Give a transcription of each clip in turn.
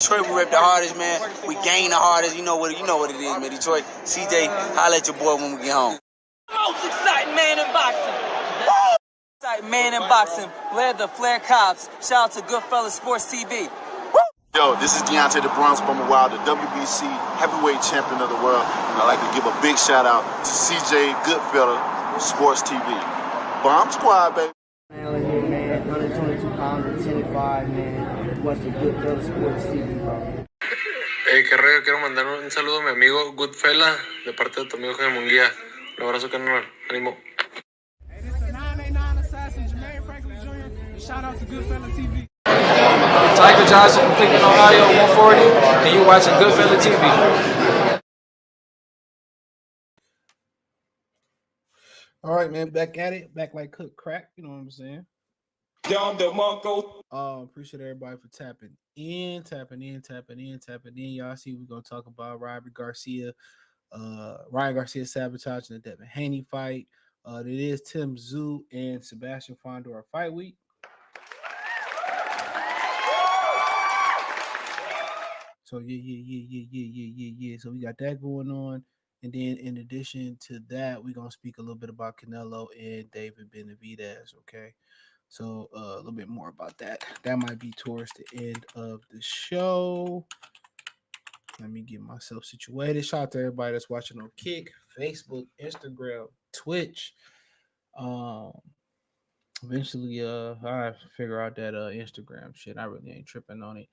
Detroit, we rep the hardest, man. We gain the hardest. You know what it is, man. Detroit, CJ, holla at your boy when we get home. Most exciting man in boxing. Woo! Exciting man in boxing. Led the Flair Cops. Shout out to Goodfellas Sports TV. Woo! Yo, this is Deontay the Bronx Bummer Wild, the WBC heavyweight champion of the world. And I'd like to give a big shout out to CJ Goodfellas Sports TV. Bomb Squad, baby. Man, here, man. 122 pounds and 10.5, man. Watch the Goodfellas Sports TV, bro. Hey, qué rollo, quiero mandar un saludo a mi amigo Goodfella de parte de tu amigo Jaime Munguía. Un abrazo, carnal. Ánimo. Hey, this is the 989 Assassin, Jermaine Franklin Jr. Shout out to Goodfella TV. Tiger Johnson from Cleveland, Ohio, 140, and you watching Goodfella TV. All right, man, back at it, back like cook crack, you know what I'm saying? Appreciate everybody for tapping in. Y'all see we're gonna talk about Ryan Garcia sabotaging the Devin Haney fight. It is Tszyu and Sebastian Fundora fight week. So yeah. So we got that going on. And then in addition to that, we're going to speak a little bit about Canelo and David Benavidez, okay? So a little bit more about that. That might be towards the end of the show. Let me get myself situated. Shout out to everybody that's watching on Kick, Facebook, Instagram, Twitch. Eventually, I have to figure out that Instagram shit. I really ain't tripping on it.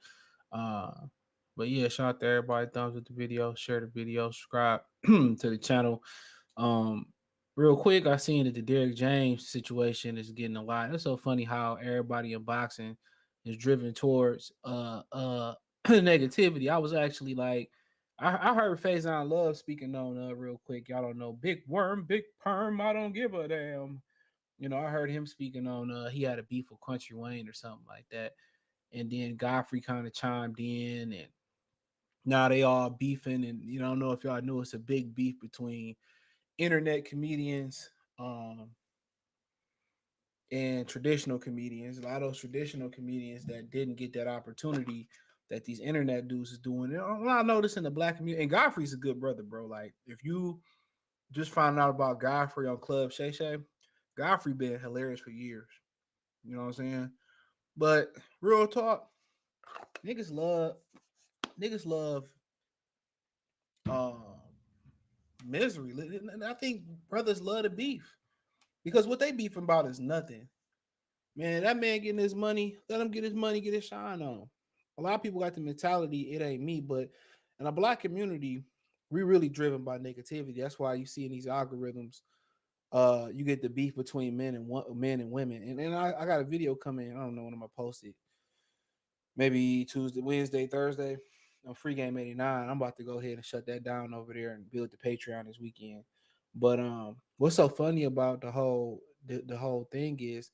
But yeah, shout out to everybody. Thumbs up the video, share the video, subscribe to the channel. Real quick, I seen that the Derrick James situation is getting a lot. It's so funny how everybody in boxing is driven towards negativity. I was actually like, I heard Faison Love speaking on real quick. Y'all don't know, big worm, big perm. I don't give a damn. You know, I heard him speaking on he had a beef with Country Wayne or something like that. And then Godfrey kind of chimed in, and now they all beefing. And you don't know if y'all knew it's a big beef between internet comedians and traditional comedians. A lot of those traditional comedians that didn't get that opportunity that these internet dudes is doing. And I noticed in the black community, and Godfrey's a good brother, bro. Like, if you just found out about Godfrey on Club Shay Shay, Godfrey been hilarious for years. You know what I'm saying? But real talk, niggas love misery. And I think brothers love the beef because what they beefing about is nothing. Man, that man getting his money, let him get his money, get his shine on. A lot of people got the mentality, it ain't me, but in a black community, we really driven by negativity. That's why you see in these algorithms, you get the beef between men and women. And I got a video coming. I don't know when I'm gonna post it. Maybe Tuesday, Wednesday, Thursday on Free Game 89. I'm about to go ahead and shut that down over there and build the Patreon this weekend. But what's so funny about the whole thing is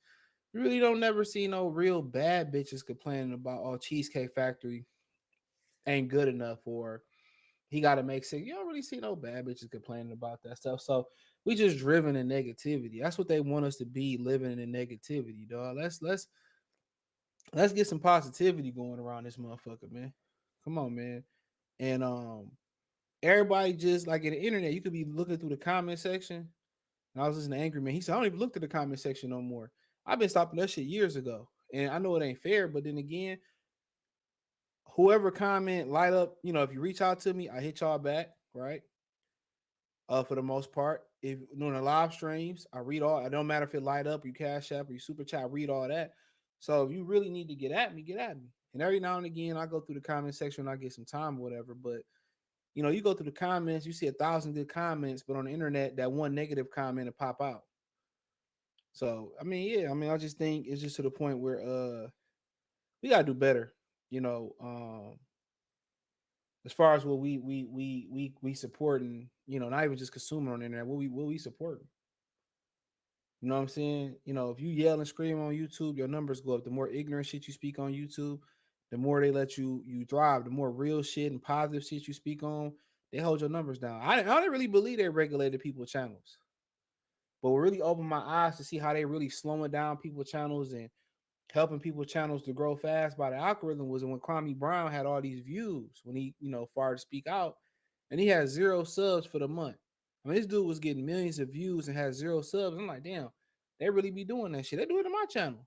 you really don't never see no real bad bitches complaining about, oh, Cheesecake Factory ain't good enough, or he got to make sick. You don't really see no bad bitches complaining about that stuff. So we just driven in negativity. That's what they want us to be, living in negativity, dog. Let's get some positivity going around this motherfucker, man. Come on, man. And everybody just like in the internet, you could be looking through the comment section. And I was listening to Angry Man. He said, I don't even look at the comment section no more. I've been stopping that shit years ago. And I know it ain't fair, but then again, whoever comment, light up, you know, if you reach out to me, I hit y'all back, right? For the most part. If doing the live streams, I read all. It don't matter if it light up, you cash app, or you super chat, I read all that. So if you really need to get at me, get at me. And every now and again, I go through the comment section when I get some time or whatever. But, you know, you go through the comments, you see 1,000 good comments, but on the internet, that one negative comment will pop out. So, I mean, yeah, I just think it's just to the point where we got to do better, you know, as far as what we supporting, you know, not even just consuming on the internet, what we supporting. You know what I'm saying? You know, if you yell and scream on YouTube, your numbers go up. The more ignorant shit you speak on YouTube, the more they let you thrive. The more real shit and positive shit you speak on, they hold your numbers down. I didn't really believe they regulated people's channels. But what really opened my eyes to see how they really slowing down people's channels and helping people channels to grow fast by the algorithm was when Kwame Brown had all these views when he, fired to speak out, and he had 0 subs for the month. I mean, this dude was getting millions of views and had 0 subs. I'm like, damn, they really be doing that shit. They do it in my channel.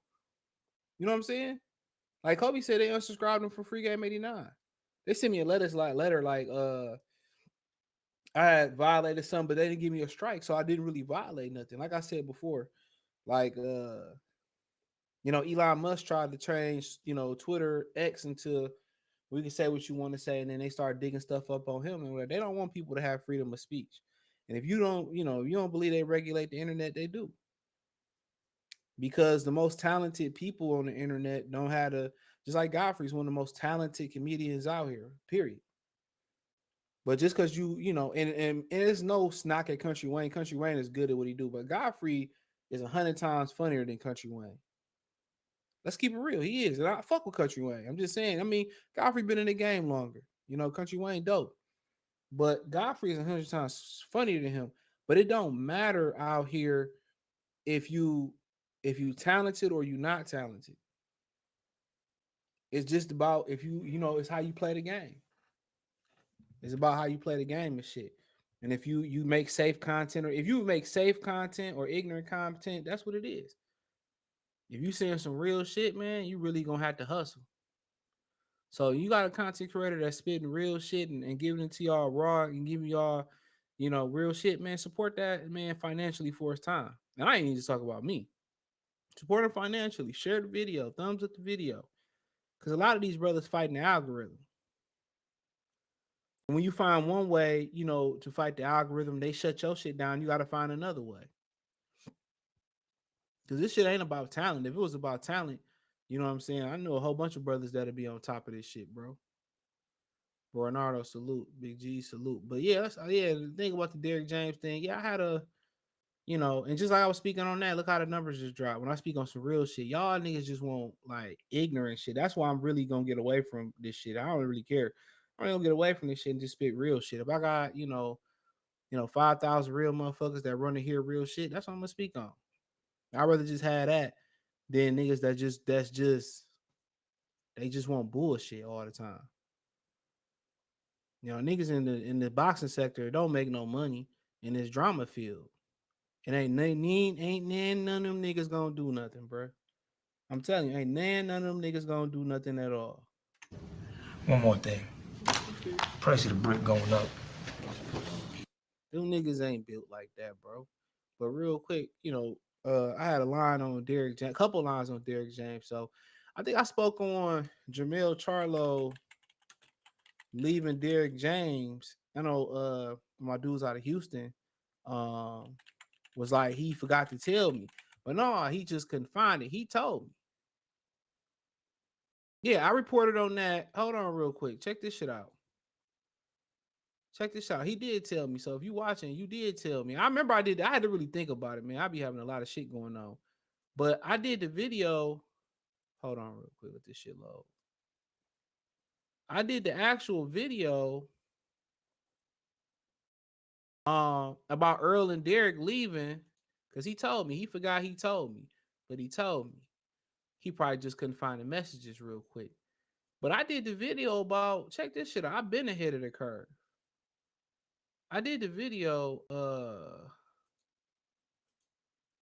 You know what I'm saying? Like Kobe said, they unsubscribed him for Free Game 89. They sent me a letter like I had violated something, but they didn't give me a strike, so I didn't really violate nothing. Like I said before, like Elon Musk tried to change, Twitter X into we can say what you want to say, and then they start digging stuff up on him, and they don't want people to have freedom of speech. And if you don't, if you don't believe they regulate the internet, they do. Because the most talented people on the internet don't have to, just like Godfrey's one of the most talented comedians out here, period. But just because and it's no snock at Country Wayne. Country Wayne is good at what he do, but Godfrey is 100 times funnier than Country Wayne. Let's keep it real. He is. And I fuck with Country Wayne. I'm just saying. I mean, Godfrey been in the game longer. Country Wayne dope. But Godfrey is 100 times funnier than him. But it don't matter out here if you talented or you not talented. It's just about if it's how you play the game. It's about how you play the game and shit. And if you make safe content, or if you make safe content or ignorant content, that's what it is. If you saying some real shit, man, you really gonna have to hustle. So you got a content creator that's spitting real shit and giving it to y'all raw and giving y'all, real shit, man. Support that man financially for his time. And I ain't even just talk about me. Support him financially. Share the video. Thumbs up the video. Because a lot of these brothers fighting the algorithm. And when you find one way, to fight the algorithm, they shut your shit down. You got to find another way. Because this shit ain't about talent. If it was about talent, you know what I'm saying? I know a whole bunch of brothers that'll be on top of this shit, bro. Bernardo, salute. Big G, salute. But yeah, the thing about the Derrick James thing, yeah, I had a, and just like I was speaking on that, look how the numbers just dropped. When I speak on some real shit, y'all niggas just want like ignorant shit. That's why I'm really gonna get away from this shit. I don't really care. I'm gonna get away from this shit and just spit real shit. If I got, 5,000 real motherfuckers that run to hear real shit, that's what I'm gonna speak on. I'd rather just have that than niggas they just want bullshit all the time. Niggas in the boxing sector don't make no money in this drama field. And ain't none of them niggas gonna do nothing, bro. I'm telling you, ain't none of them niggas gonna do nothing at all. One more thing. Price of the brick going up. Them niggas ain't built like that, bro. But real quick, I had a line on Derrick James, a couple lines on Derrick James. So I think I spoke on Jermell Charlo leaving Derrick James. I know my dudes out of Houston was like he forgot to tell me. But no, he just couldn't find it. He told me. Yeah, I reported on that. Hold on real quick. Check this shit out. Check this out. He did tell me. So if you watching, you did tell me. I remember I had to really think about it, man. I be having a lot of shit going on. But I did the video. Hold on real quick with this shit load. I did the actual video about Earl and Derrick leaving because he told me. He forgot he told me. But he told me. He probably just couldn't find the messages real quick. But I did the video about, check this shit out. I've been ahead of the curve. I did the video. Oh,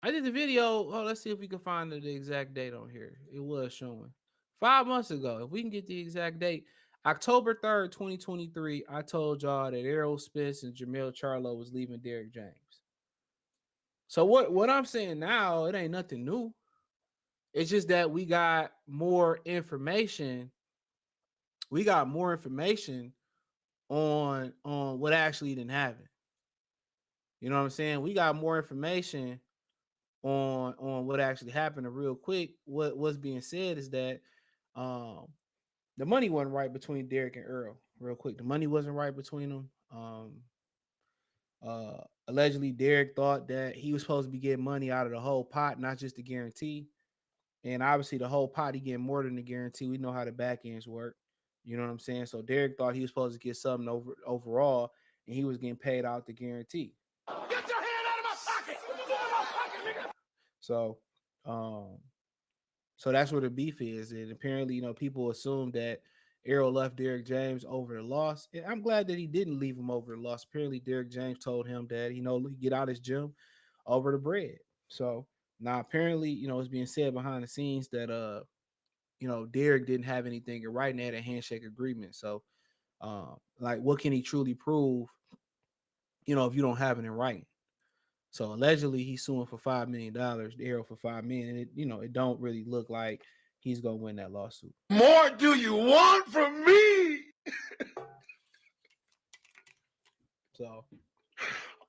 let's see if we can find the exact date on here. It was showing 5 months ago. If we can get the exact date, October 3rd, 2023, I told y'all that Errol Spence and Jermell Charlo was leaving Derrick James. So what I'm saying now, it ain't nothing new. It's just that we got more information. We got more information on what actually didn't happen. You know what I'm saying? We got more information on what actually happened. And real quick, what's being said is that the money wasn't right between Derrick and Earl. Real quick, the money wasn't right between them. Allegedly, Derrick thought that he was supposed to be getting money out of the whole pot, not just the guarantee. And obviously, the whole pot, he getting more than the guarantee. We know how the back ends work. You know what I'm saying? So Derrick thought he was supposed to get something overall, and he was getting paid out the guarantee. Get your hand out of my pocket! Get out of my pocket, nigga! So, So that's where the beef is. And apparently, people assume that Errol left Derrick James over the loss. And I'm glad that he didn't leave him over the loss. Apparently, Derrick James told him that, he get out his gym over the bread. So now apparently, it's being said behind the scenes that Derrick didn't have anything in writing at a handshake agreement. So like what can he truly prove, if you don't have it in writing? So allegedly he's suing for $5 million, Errol for $5 million. And it don't really look like he's gonna win that lawsuit. More do you want from me? So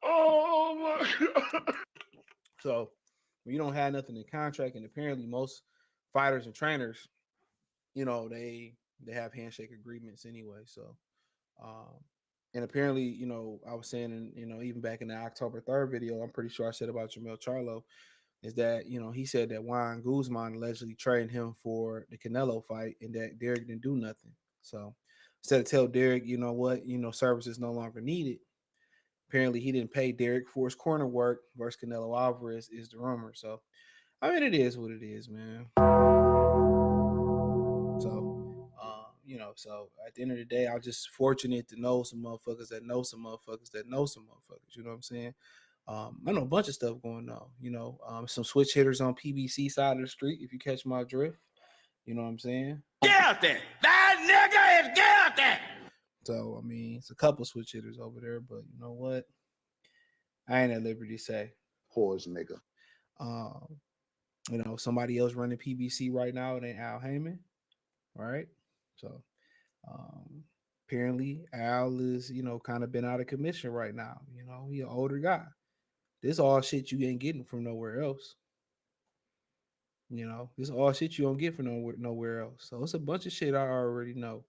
Oh my God. So when you don't have nothing in contract, and apparently most fighters and trainers, they have handshake agreements anyway. So and apparently, I was saying, even back in the October 3rd video, I'm pretty sure I said about Jamel Charlo, is that, he said that Juan Guzman allegedly trained him for the Canelo fight and that Derrick didn't do nothing. So instead of tell Derrick, services no longer needed, apparently he didn't pay Derrick for his corner work versus Canelo Alvarez is the rumor. So, I mean, it is what it is, man. So at the end of the day, I'm just fortunate to know some motherfuckers that know some motherfuckers that know some motherfuckers. You know what I'm saying? I know a bunch of stuff going on. Some switch hitters on PBC side of the street, if you catch my drift. You know what I'm saying? Get out there! That nigga is get out there! So, I mean, it's a couple switch hitters over there, but you know what? I ain't at liberty to say. Pause, nigga. Somebody else running PBC right now, it ain't Al Heyman. Right? So, apparently Al is, kind of been out of commission right now. He an older guy. This all shit you ain't getting from nowhere else. This all shit you don't get from nowhere else. So it's a bunch of shit I already know.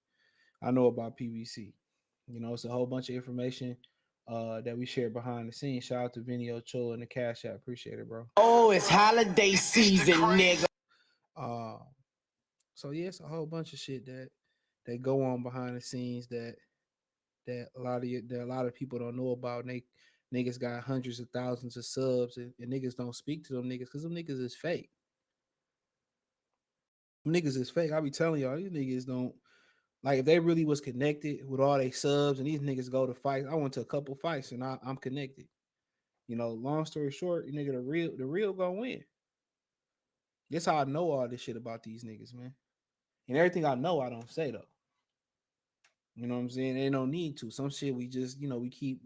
I know about PBC. It's a whole bunch of information that we share behind the scenes. Shout out to Vinny Ochoa and the Cash App. Appreciate it, bro. Oh, it's holiday season, nigga. So yeah, it's a whole bunch of shit that go on behind the scenes that a lot of people don't know about. And niggas got hundreds of thousands of subs, and niggas don't speak to them niggas because them niggas is fake. Them niggas is fake. I be telling y'all, these niggas don't. Like, if they really was connected with all their subs and these niggas go to fights, I went to a couple fights and I'm connected. Long story short, nigga, the real gonna win. That's how I know all this shit about these niggas, man. And everything I know, I don't say though. You know what I'm saying? They don't need to. Some shit we just, we keep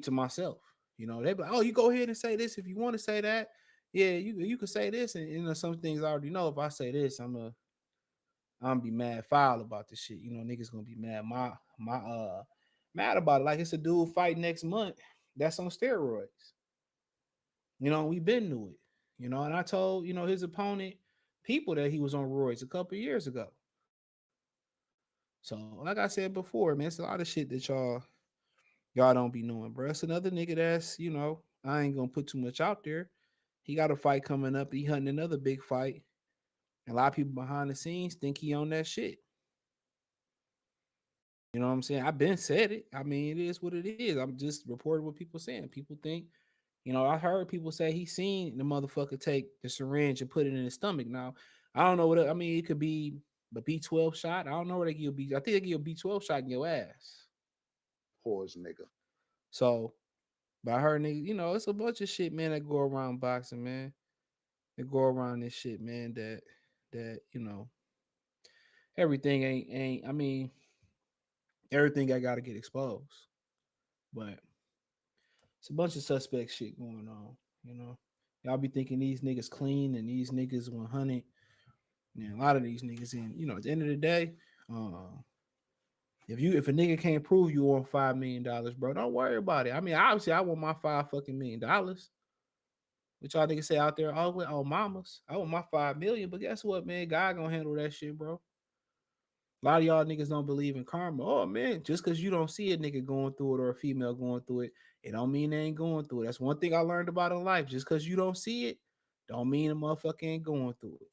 to myself. They be like, oh, you go ahead and say this if you want to say that. Yeah, you can say this, and some things I already know. If I say this, I'm gonna be mad foul about this shit. Niggas gonna be mad. Mad about it. Like, it's a dude fight next month that's on steroids. We been knew it. And I told his opponent people that he was on roids a couple years ago. So, like I said before, man, it's a lot of shit that y'all don't be knowing, bro. It's another nigga that's, I ain't gonna put too much out there. He got a fight coming up. He hunting another big fight. And a lot of people behind the scenes think he on that shit. You know what I'm saying? I've been said it. I mean, it is what it is. I'm just reporting what people saying. People think, I heard people say he seen the motherfucker take the syringe and put it in his stomach. Now, I don't know what it could be the B12 shot. I don't know where they give you I think they give you a B12 shot in your ass. Pause, nigga. So, but I heard nigga, it's a bunch of shit, man, that go around boxing, man. They go around this shit, man, that everything ain't I mean, everything I gotta get exposed. But it's a bunch of suspect shit going on, Y'all be thinking these niggas clean and these niggas 100. And a lot of these niggas at the end of the day, if a nigga can't prove you on $5 million, bro, don't worry about it. I mean, obviously I want my $5 million. Which y'all niggas say out there, oh mamas, I want my 5 million, but guess what, man? God gonna handle that shit, bro. A lot of y'all niggas don't believe in karma. Oh man, just because you don't see a nigga going through it or a female going through it, it don't mean they ain't going through it. That's one thing I learned about in life. Just because you don't see it, don't mean a motherfucker ain't going through it.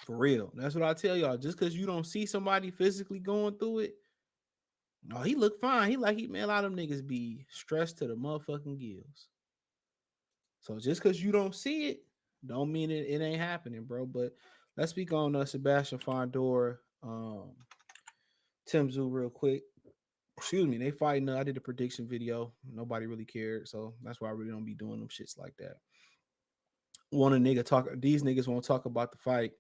For real. That's what I tell y'all. Just because you don't see somebody physically going through it, no, he look fine. Man, a lot of them niggas be stressed to the motherfucking gills. So just because you don't see it, don't mean it ain't happening, bro. But let's speak on Sebastian Fundora, Tim Tszyu real quick. Excuse me, they fighting. I did a prediction video. Nobody really cared, so that's why I really don't be doing them shits like that. Want a nigga talk? These niggas won't talk about the fight.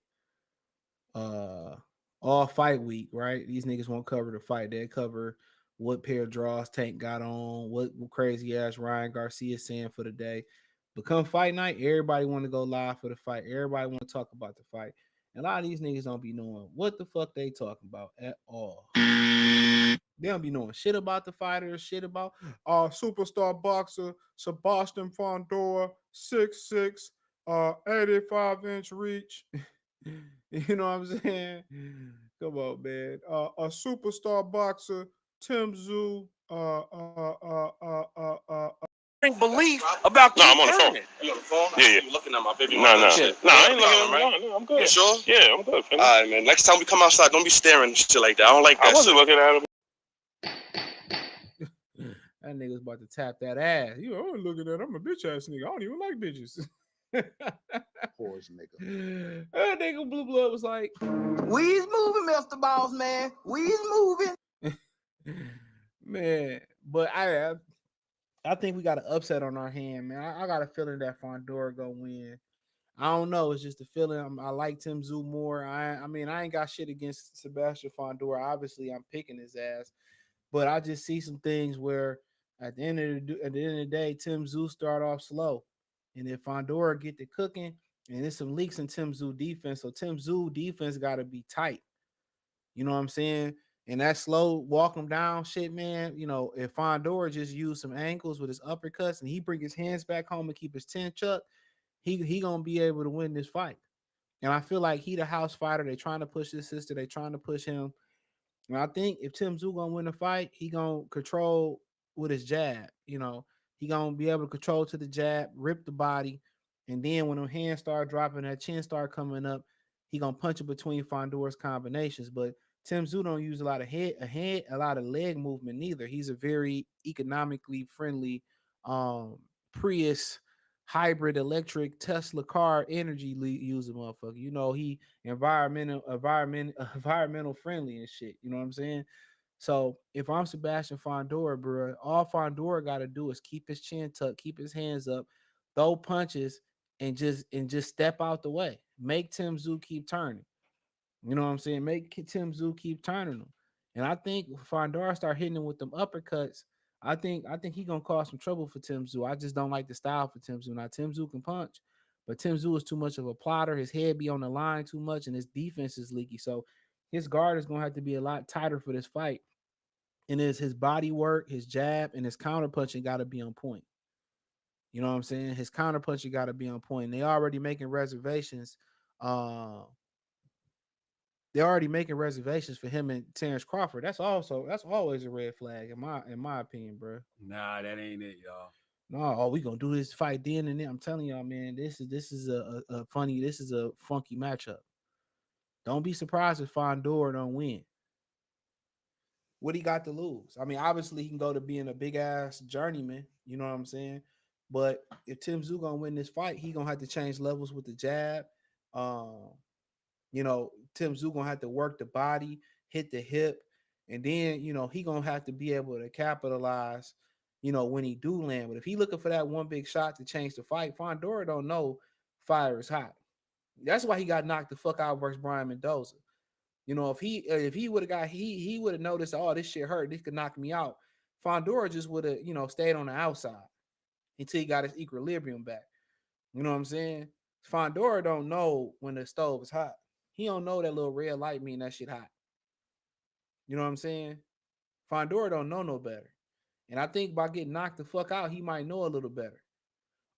All fight week, right? These niggas won't cover the fight. They cover what pair of draws Tank got on, what crazy ass Ryan Garcia saying for the day. But come fight night, everybody want to go live for the fight. Everybody want to talk about the fight. And a lot of these niggas don't be knowing what the fuck they talking about at all. They don't be knowing shit about the fighters, shit about superstar boxer Sebastian Fundora, 6'6", 85-inch reach. You know what I'm saying? Come on, man. A superstar boxer, Tim Tszyu, belief about I'm on the phone. You on the phone? Yeah. You looking at my baby? No, I ain't looking at him. No, I'm good. You sure? Yeah, I'm good. All right, man. Next time we come outside, don't be staring and shit like that. I don't like that. I wasn't looking at him. That nigga's about to tap that ass. You know, I'm looking at him. I'm a bitch ass nigga. I don't even like bitches. Poor nigga. That nigga Blue Blood was like, We's moving, Mr. Boss Man. We's moving. Man, but I think we got an upset on our hand, man. I got a feeling that Fundora gonna win. I don't know. It's just a feeling. I like Tim Tszyu more. I mean, I ain't got shit against Sebastian Fundora. Obviously, I'm picking his ass, but I just see some things where at the end of the day, Tim Tszyu start off slow, and if Fundora get to cooking, and there's some leaks in Tim Tszyu defense, so Tim Tszyu defense got to be tight. You know what I'm saying? And that slow walk him down shit, man. You know, if Fundora just use some ankles with his uppercuts and he bring his hands back home and keep his chin chucked, he gonna be able to win this fight. And I feel like he the house fighter. They trying to push his sister. They trying to push him. And I think if Tim Tszyu gonna win the fight, he gonna control with his jab. You know, he gonna be able to control to the jab, rip the body, and then when them hands start dropping, that chin start coming up, he gonna punch it between Fondora's combinations. But Tim Tszyu don't use a lot of a lot of leg movement neither. He's a very economically friendly Prius hybrid electric Tesla car energy user motherfucker. You know, he environmental friendly and shit. You know what I'm saying? So if I'm Sebastian Fundora, bro, all Fundora got to do is keep his chin tucked, keep his hands up, throw punches, and just step out the way. Make Tim Tszyu keep turning. You know what I'm saying? Make Tim Tszyu keep turning them. And I think if Fundora start hitting him with them uppercuts, I think he gonna cause some trouble for Tim Tszyu. I just don't like the style for Tim Tszyu. Now Tim Tszyu can punch, but Tim Tszyu is too much of a plotter. His head be on the line too much, and his defense is leaky. So his guard is gonna have to be a lot tighter for this fight. And his body work, his jab, and his counter punching got to be on point. You know what I'm saying? His counter punching got to be on point. And they already making reservations. They're already making reservations for him and Terrence Crawford. That's always a red flag in my opinion, bro. Nah, that ain't it, y'all. No, we gonna do this fight then and then. I'm telling y'all, man, this is a funky matchup. Don't be surprised if Fundora don't win. What he got to lose? I mean, obviously he can go to being a big ass journeyman. You know what I'm saying? But if Tim Tszyu gonna win this fight, he gonna have to change levels with the jab. You know, Tim Tszyu gonna have to work the body, hit the hip, and then he gonna have to be able to capitalize. When he do land. But if he looking for that one big shot to change the fight, Fundora don't know fire is hot. That's why he got knocked the fuck out versus Brian Mendoza. If he would have he would have noticed, oh, this shit hurt, this could knock me out. Fundora just would have stayed on the outside until he got his equilibrium back. You know what I'm saying? Fundora don't know when the stove is hot. He don't know that little red light mean that shit hot. You know what I'm saying? Fundora don't know no better. And I think by getting knocked the fuck out, he might know a little better.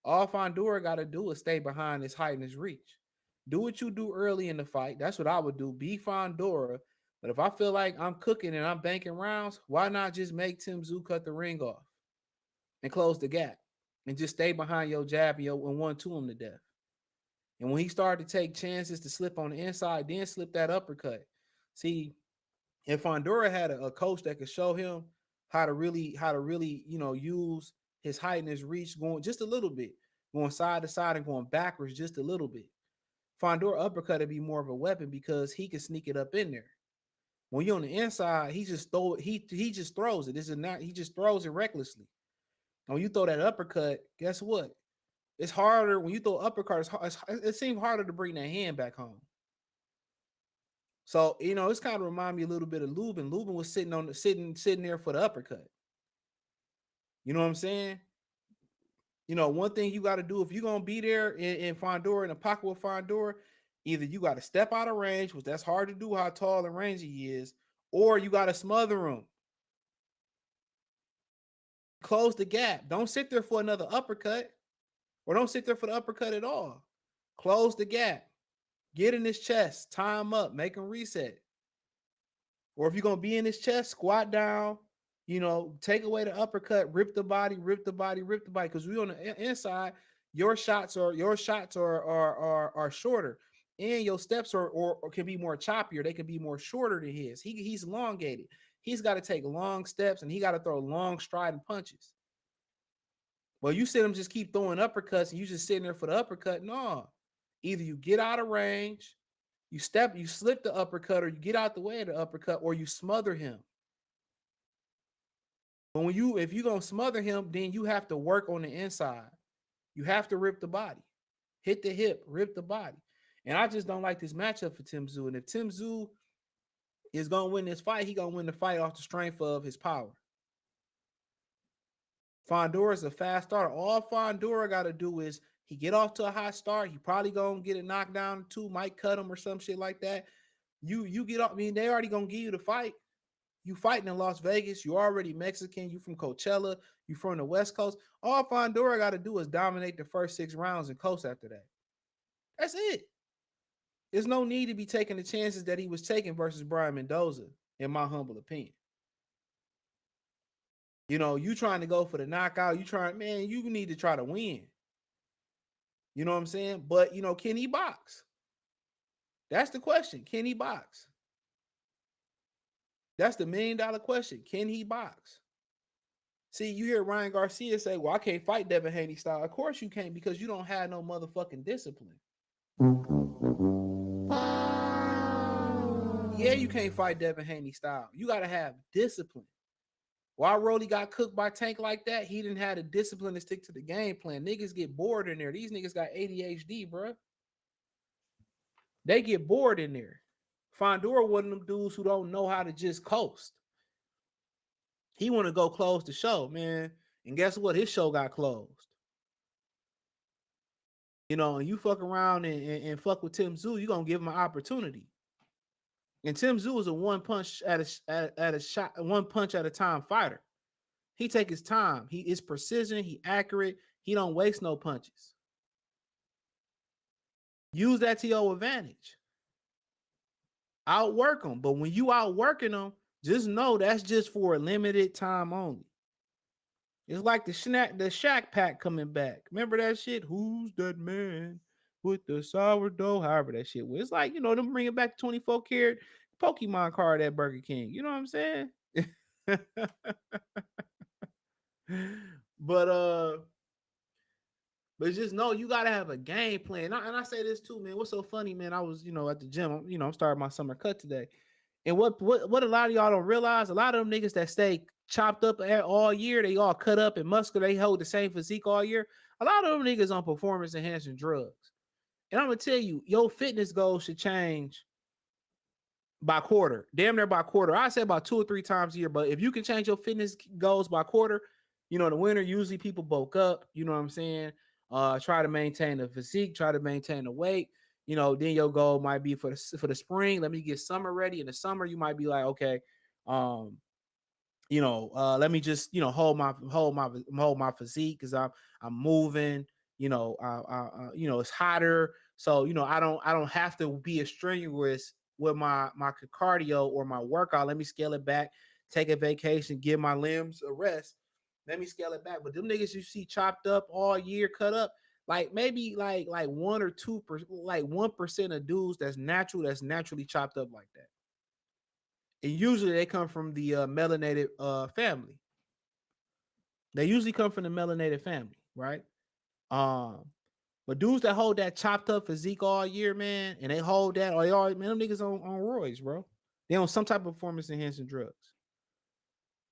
All Fundora got to do is stay behind his height and his reach. Do what you do early in the fight. That's what I would do. Be Fundora. But if I feel like I'm cooking and I'm banking rounds, why not just make Tim Tszyu cut the ring off and close the gap and just stay behind your jab and 1-2 him to death? And when he started to take chances to slip on the inside, then slip that uppercut. See, if Fundora had a coach that could show him how to really, use his height and his reach going just a little bit, going side to side and going backwards just a little bit. Fundora uppercut would be more of a weapon because he can sneak it up in there. When you're on the inside, he just throws it. This is not, he just throws it recklessly. And when you throw that uppercut, guess what? It's harder when you throw uppercut. It seems harder to bring that hand back home. So it's kind of remind me a little bit of Lubin. Lubin was sitting there for the uppercut. You know what I'm saying? One thing you got to do if you're gonna be there in Fundora, in the pocket with Fundora, either you got to step out of range, which that's hard to do, how tall and rangy he is, or you got to smother him. Close the gap. Don't sit there for another uppercut, or don't sit there for the uppercut at all. Close the gap. Get in his chest. Tie him up. Make him reset. Or if you're gonna be in his chest, squat down. Take away the uppercut. Rip the body. Rip the body. Rip the body. Because we on the inside, your shots are shorter, and your steps or can be more choppier. They can be more shorter than his. He's elongated. He's got to take long steps, and he got to throw long striding punches. Well, you see him just keep throwing uppercuts, and you just sitting there for the uppercut. No, either you get out of range, you slip the uppercut, or you get out the way of the uppercut, or you smother him. But if you're gonna smother him, then you have to work on the inside. You have to rip the body, hit the hip, rip the body. And I just don't like this matchup for Tszyu. And if Tszyu is gonna win this fight, he gonna win the fight off the strength of his power. Fundora is a fast starter. All Fundora got to do is he get off to a hot start. He probably gonna get a knockdown or two, might cut him or some shit like that. You get off. I mean, they already gonna give you the fight. You fighting in Las Vegas. You already Mexican. You from Coachella. You from the West Coast. All Fundora got to do is dominate the first 6 rounds and coast after that. That's it. There's no need to be taking the chances that he was taking versus Brian Mendoza, in my humble opinion. You trying to go for the knockout. You need to try to win. You know what I'm saying? But, can he box? That's the question. Can he box? That's the $1 million question. Can he box? See, you hear Ryan Garcia say, well, I can't fight Devin Haney style. Of course you can't, because you don't have no motherfucking discipline. Yeah, you can't fight Devin Haney style. You got to have discipline. Why Rolly got cooked by Tank like that? He didn't have the discipline to stick to the game plan. Niggas get bored in there. These niggas got ADHD, bro. They get bored in there. Fundora one of them dudes who don't know how to just coast. He want to go close the show, man. And guess what? His show got closed. And you fuck around and fuck with Tszyu, you going to give him an opportunity. And Tszyu is a one punch at a time fighter. He take his time. He is precision. He accurate. He don't waste no punches. Use that to your advantage. Outwork him. But when you outworking him, just know that's just for a limited time only. It's like the Shaq pack coming back. Remember that shit? Who's that man with the sourdough? However that shit was. It's like, them bringing back 24 karat Pokemon card at Burger King. You know what I'm saying? But just know you gotta have a game plan. And I say this too, man. What's so funny, man? I was, at the gym. I'm starting my summer cut today. And what a lot of y'all don't realize, a lot of them niggas that stay chopped up all year, they all cut up and muscular, they hold the same physique all year. A lot of them niggas on performance enhancing drugs. And I'm gonna tell you, your fitness goals should change by quarter, damn near by quarter. I say about 2 or 3 times a year, but if you can change your fitness goals by quarter, the winter usually people bulk up. You know what I'm saying? Try to maintain the physique, try to maintain the weight. Then your goal might be for the spring. Let me get summer ready. In the summer, you might be like, okay, let me just hold my physique because I'm moving. It's hotter, so I don't have to be as strenuous with my cardio or my workout. Let me scale it back, take a vacation, give my limbs a rest. Let me scale it back. But them niggas you see chopped up all year, cut up. Like maybe like 1 or 2%, like 1% of dudes that's naturally chopped up like that. And usually they come from the melanated family. They usually come from the melanated family, right? But dudes that hold that chopped up physique all year, man, and they hold that, or they all, man, them niggas on roids, bro. They on some type of performance enhancing drugs.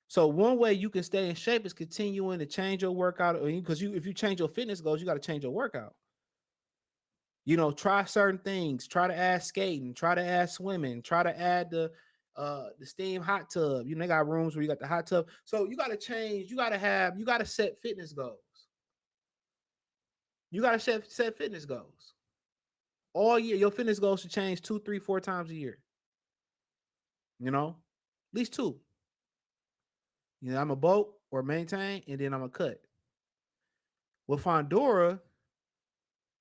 So one way you can stay in shape is continuing to change your workout, because if you change your fitness goals, you got to change your workout. You know, try certain things. Try to add skating. Try to add swimming. Try to add the steam hot tub. You know, they got rooms where you got the hot tub. So you got to change. You got to set fitness goals. You got to set fitness goals. All year, your fitness goals should change 2, 3, 4 times a year. You know, at least 2. You know, I'm a bulk or maintain, and then I'm a cut. With Fundora,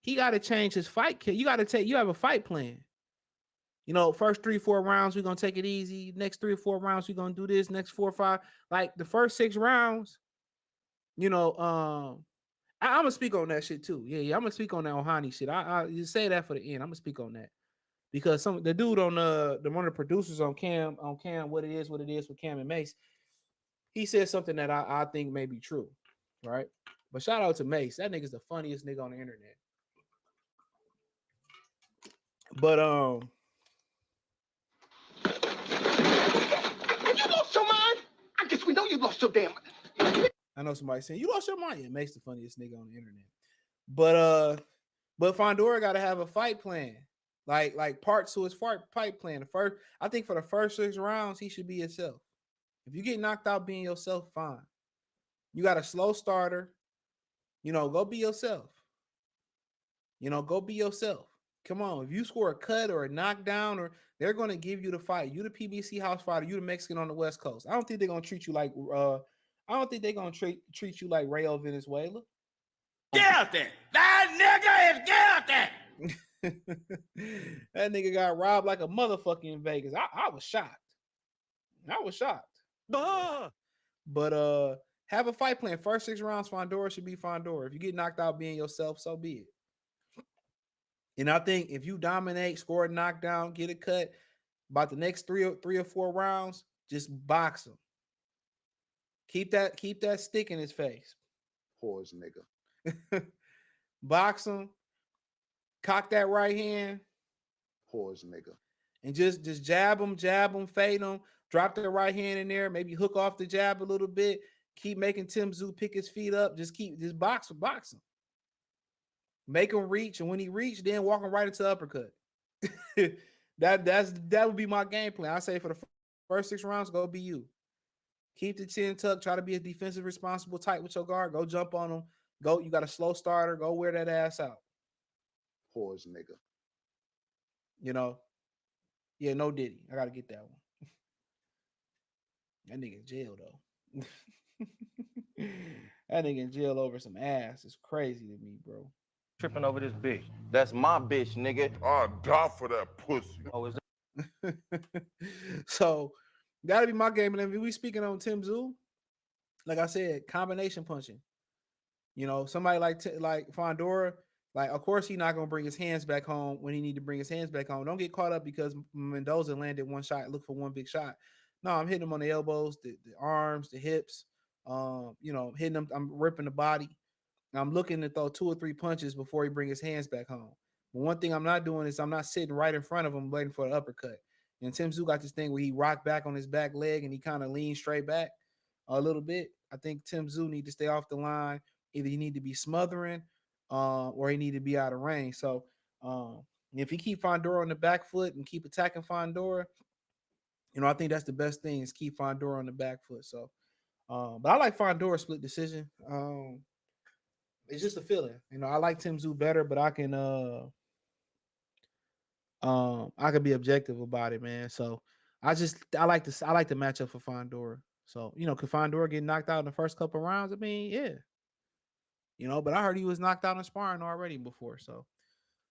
he got to change his fight kit. You have a fight plan. You know, first 3, 4 rounds, we're going to take it easy. Next 3 or 4 rounds, we're going to do this. Next 4 or 5. Like the first 6 rounds, you know, I'm going to speak on that shit too. Yeah, I'm going to speak on that Ohani shit. I you say that for the end. I'm going to speak on that. Because the dude on one of the producers on Cam, what it is with Cam and Mace, he said something that I think may be true, right? But shout out to Mace. That nigga's the funniest nigga on the internet. But you lost your mind? I guess we know you lost your damn mind. I know somebody saying you lost your mind. Yeah, Mace the funniest nigga on the internet. But Fundora got to have a fight plan. Like parts to his fight plan. I think for the first 6 rounds, he should be himself. If you get knocked out being yourself, fine. You got a slow starter. You know, go be yourself. You know, go be yourself. Come on. If you score a cut or a knockdown, or they're going to give you the fight. You the PBC house fighter. You the Mexican on the West Coast. I don't think they're going to treat you like I don't think they're going to treat you like Rayo Venezuela. Get out there. That nigga is get out there. That nigga got robbed like a motherfucker in Vegas. I was shocked. But have a fight plan. First 6 rounds, Fundora should be Fundora. If you get knocked out being yourself, so be it. And I think if you dominate, score a knockdown, get a cut, about the next 3 or 4 rounds, just box him. Keep that stick in his face. Pause, nigga. Box him. Cock that right hand. Pause, nigga. And just jab him, fade him, drop the right hand in there, maybe hook off the jab a little bit, keep making Tszyu pick his feet up, just box him. Make him reach, and when he reach, then walk him right into the uppercut. That would be my game plan. I say for the first 6 rounds, go be you. Keep the chin tucked, try to be a defensive responsible tight with your guard, go jump on him, you got a slow starter, go wear that ass out. Pause, nigga. You know, yeah, no Diddy. I gotta get that one. That nigga in jail though. That nigga in jail over some ass. It's crazy to me, bro. Tripping over this bitch. That's my bitch, nigga. I'll die for that pussy. Oh, is that? So, gotta be my game. And we speaking on Tszyu, like I said, combination punching. You know, somebody like Fundora. Like, of course, he's not going to bring his hands back home when he need to bring his hands back home. Don't get caught up because Mendoza landed one shot, look for one big shot. No, I'm hitting him on the elbows, the arms, the hips, you know, hitting him. I'm ripping the body. I'm looking to throw 2 or 3 punches before he bring his hands back home. But one thing I'm not doing is I'm not sitting right in front of him waiting for the uppercut. And Tszyu got this thing where he rocked back on his back leg and he kind of leaned straight back a little bit. I think Tszyu need to stay off the line. Either you need to be smothering or he need to be out of range. So if he keep Fundora on the back foot and keep attacking Fundora, you know, I think that's the best thing is keep Fundora on the back foot. So, but I like Fundora split decision. It's just a feeling, you know. I like Tszyu better, but I can be objective about it, man. So I like the matchup for Fundora. So, you know, could Fundora get knocked out in the first couple of rounds? I mean, yeah. You know, but I heard he was knocked out in sparring already before. So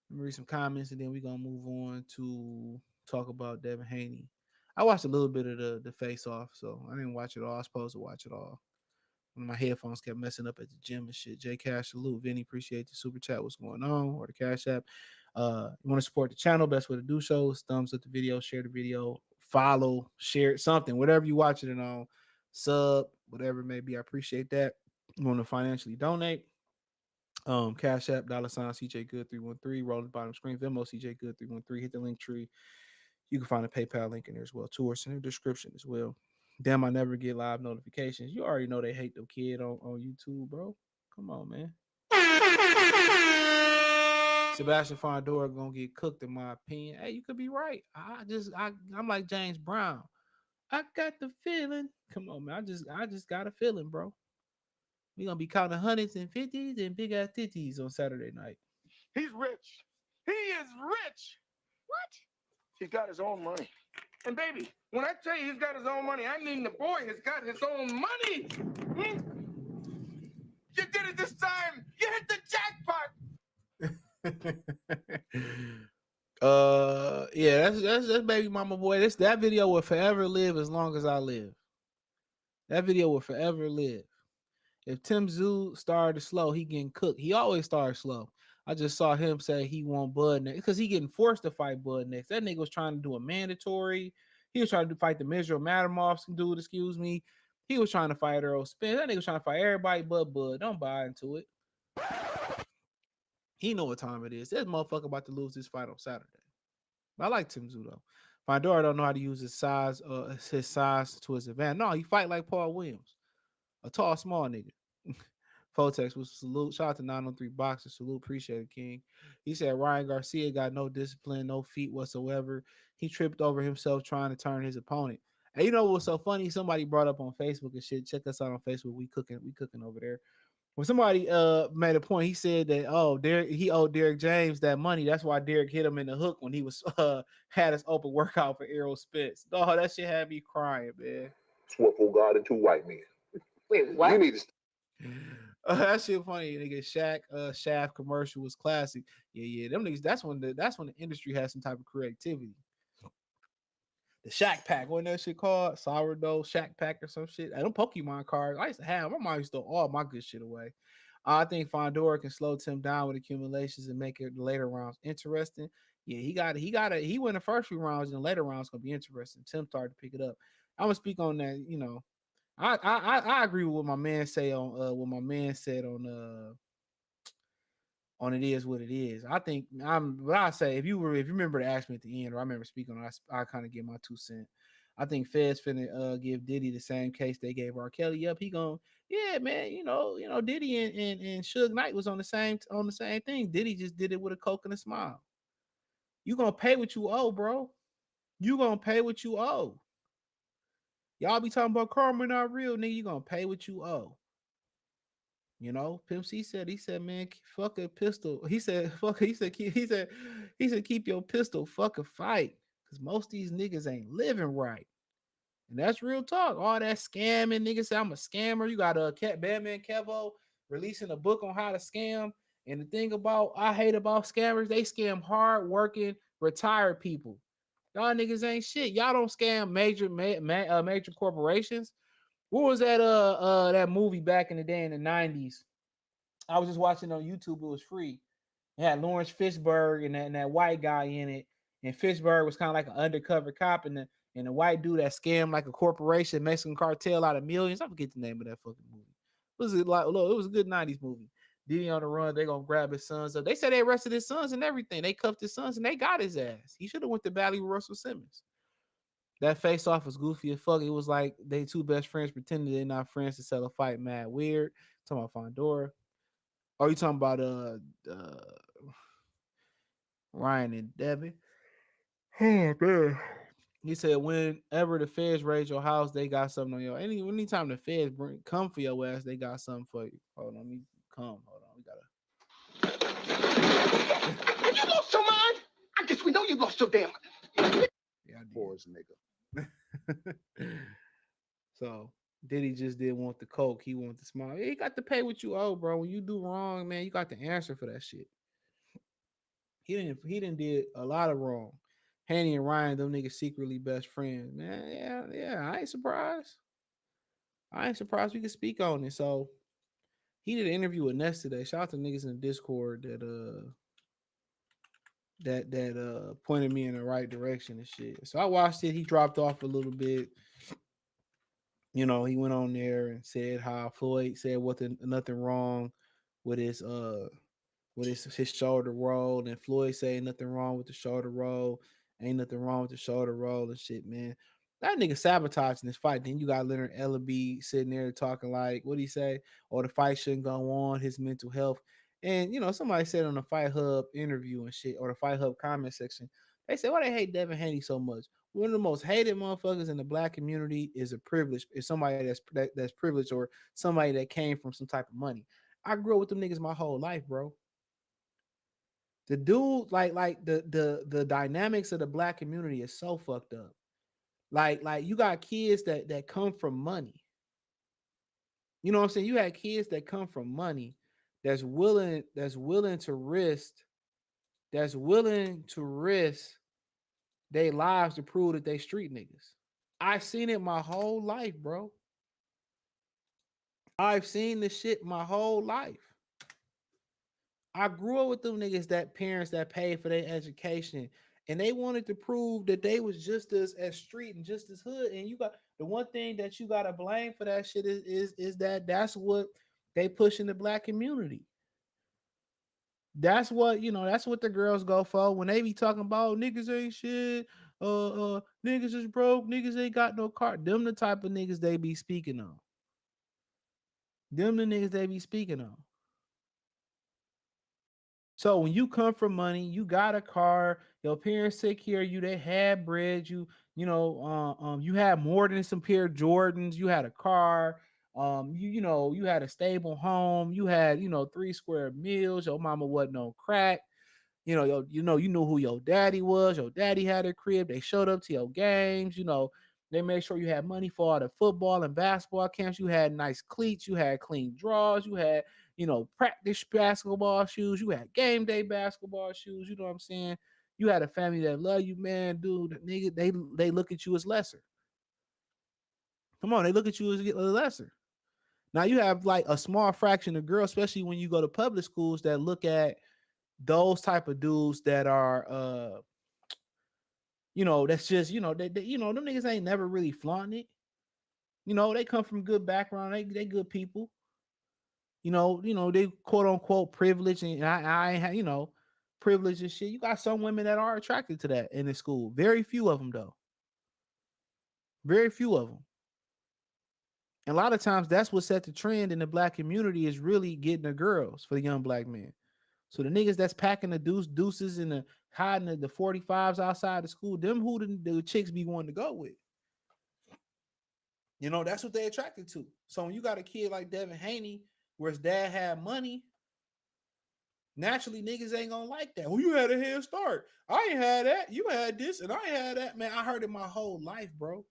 let me read some comments and then we're gonna move on to talk about Devin Haney. I watched a little bit of the face off, so I didn't watch it all. I was supposed to watch it all. When my headphones kept messing up at the gym and shit. J Cash salute. Vinny, appreciate the super chat. What's going on? Or the Cash App. You want to support the channel, best way to do so is thumbs up the video, share the video, follow, share something, whatever you watch it on, sub, whatever it may be. I appreciate that. You want to financially donate. Cash App, $ CJ Good 313. Roll the bottom screen. Venmo CJ Good 313. Hit the link tree. You can find a PayPal link in there as well. Tours in the description as well. Damn, I never get live notifications. You already know they hate the kid on YouTube, bro. Come on, man. Sebastian Fundora gonna get cooked, in my opinion. Hey, you could be right. I'm like James Brown. I got the feeling. Come on, man. I just got a feeling, bro. We gonna be counting hundreds and fifties and big ass titties on Saturday night. He's rich. He is rich. What? He got his own money. And baby, when I tell you he's got his own money, I mean the boy has got his own money. You did it this time. You hit the jackpot. Yeah, that's baby mama boy. That video will forever live as long as I live. That video will forever live. If Tszyu started slow, he getting cooked. He always starts slow. I just saw him say he want Bud next because he getting forced to fight Bud next. That nigga was trying to do a mandatory. He was trying to fight the Miserable Matamoffs dude, excuse me. He was trying to fight Earl Spence. That nigga was trying to fight everybody but Bud. Don't buy into it. He know what time it is. This motherfucker about to lose this fight on Saturday. I like Tszyu though. Fundora don't know how to use his size to his advantage. No, he fight like Paul Williams, a tall, small nigga. Fotex was salute. Shout out to 903 Boxer. Salute. Appreciate it, King. He said Ryan Garcia got no discipline, no feet whatsoever. He tripped over himself trying to turn his opponent. And you know what's so funny? Somebody brought up on Facebook and shit. Check us out on Facebook. We cooking over there. When somebody made a point, he said that he owed Derek James that money. That's why Derek hit him in the hook when he was had his open workout for Errol Spence. Oh, that shit had me crying, man. Swear for God and two white men. Wait, what? You need to. That shit funny. Nigga, Shaq Shaft commercial was classic. Yeah. Them niggas. That's when the industry has some type of creativity. The Shaq Pack, what that shit called? Sourdough Shaq Pack or some shit. Them Pokemon cards I used to have. My mom used to throw all my good shit away. I think Fundora can slow Tim down with accumulations and make it the later rounds interesting. Yeah, he win the first few rounds and the later rounds gonna be interesting. Tim started to pick it up. I'm gonna speak on that. You know, I agree with what my man said on It Is What It Is. I think but I say if you remember to ask me at the end, or I remember speaking on, I kind of give my 2 cents. I think Feds finna give Diddy the same case they gave R. Kelly. Yep, he gonna, yeah, man. You know, Diddy and Suge Knight was on the same thing. Diddy just did it with a coke and a smile. You gonna pay what you owe, bro. You gonna pay what you owe. Y'all be talking about karma not real, nigga. You gonna pay what you owe. You know, Pimp C said, man, fuck a pistol. He said, keep your pistol, fuck a fight. Cause most of these niggas ain't living right. And that's real talk. All that scamming, niggas say I'm a scammer. You got a Batman Kevo releasing a book on how to scam. And the thing I hate about scammers, they scam hard working, retired people. Y'all niggas ain't shit. Y'all don't scam major corporations. What was that movie back in the day in the 90s? I was just watching on YouTube. It was free. It had Lawrence Fishburne and that white guy in it. And Fishburne was kind of like an undercover cop, and the white dude that scammed like a corporation, Mexican cartel out of millions. I forget the name of that fucking movie. It was a good 90s movie. Diddy on the run, they gonna grab his sons up. They said they arrested his sons and everything. They cuffed his sons and they got his ass. He should have went to Valley with Russell Simmons. That face off was goofy as fuck. It was like they two best friends pretending they're not friends to sell a fight. Mad weird. Talking about Fundora. Oh, you talking about Ryan and Devin? Oh man. He said whenever the feds raid your house, they got something on your. Anytime the feds come for your ass, they got something for you. Hold on, we gotta. Have you lost your mind? I guess we know you lost your damn. Yeah, I did. Nigga. So Diddy just didn't want the coke. He wanted the smile. He got to pay what you owe, bro. When you do wrong, man, you got to answer for that shit. He didn't did a lot of wrong. Haney and Ryan, them niggas secretly best friends, man. Yeah. I ain't surprised. We could speak on it. So he did an interview with Ness today. Shout out to niggas in the Discord that pointed me in the right direction and shit. So I watched it. He dropped off a little bit. You know, he went on there and said how Floyd said nothing wrong with his shoulder roll, and Floyd say ain't nothing wrong with the shoulder roll, ain't nothing wrong with the shoulder roll and shit, man. That nigga sabotaging this fight. Then you got Leonard Ellaby sitting there talking like, what he say? Or the fight shouldn't go on, his mental health. And somebody said on the Fight Hub interview and shit, or the Fight Hub comment section, they said, why they hate Devin Haney so much? One of the most hated motherfuckers in the black community is somebody that's privileged, or somebody that came from some type of money. I grew up with them niggas my whole life, bro. The dude, like the dynamics of the black community is so fucked up. Like you got kids that come from money. You know what I'm saying? You had kids that come from money that's willing to risk their lives to prove that they street niggas. I've seen it my whole life, bro. I've seen this shit my whole life. I grew up with them niggas that parents that paid for their education, and they wanted to prove that they was just as street and just as hood. And you got the one thing that you gotta blame for that shit is that's what they push in the black community. That's what that's what the girls go for when they be talking about niggas ain't shit, niggas is broke, niggas ain't got no car. Them the type of niggas they be speaking on. Them the niggas they be speaking on. So when you come from money, you got a car, your parents take care of you, they had bread, you had more than some pair of Jordans, you had a car, you had a stable home, you had 3 square meals, your mama wasn't on crack, you knew who your daddy was, your daddy had a crib, they showed up to your games, they made sure you had money for all the football and basketball camps, you had nice cleats, you had clean drawers, you had practice basketball shoes, you had game day basketball shoes, you know what I'm saying? You had a family that love you, man, dude, nigga, they look at you as lesser. Come on, they look at you as lesser. Now you have like a small fraction of girls, especially when you go to public schools, that look at those type of dudes that are that's just them niggas ain't never really flaunting it. They come from good background, they good people. They quote unquote privileged, and I ain't privilege and shit. You got some women that are attracted to that in the school. Very few of them though. Very few of them. And a lot of times that's what set the trend in the black community is really getting the girls for the young black men. So the niggas that's packing the deuces and the hiding the 45s outside the school, them who the chicks be wanting to go with. That's what they attracted to. So when you got a kid like Devin Haney, where his dad had money, naturally niggas ain't gonna like that. Well, you had a head start. I ain't had that. You had this, and I ain't had that. Man, I heard it my whole life, bro.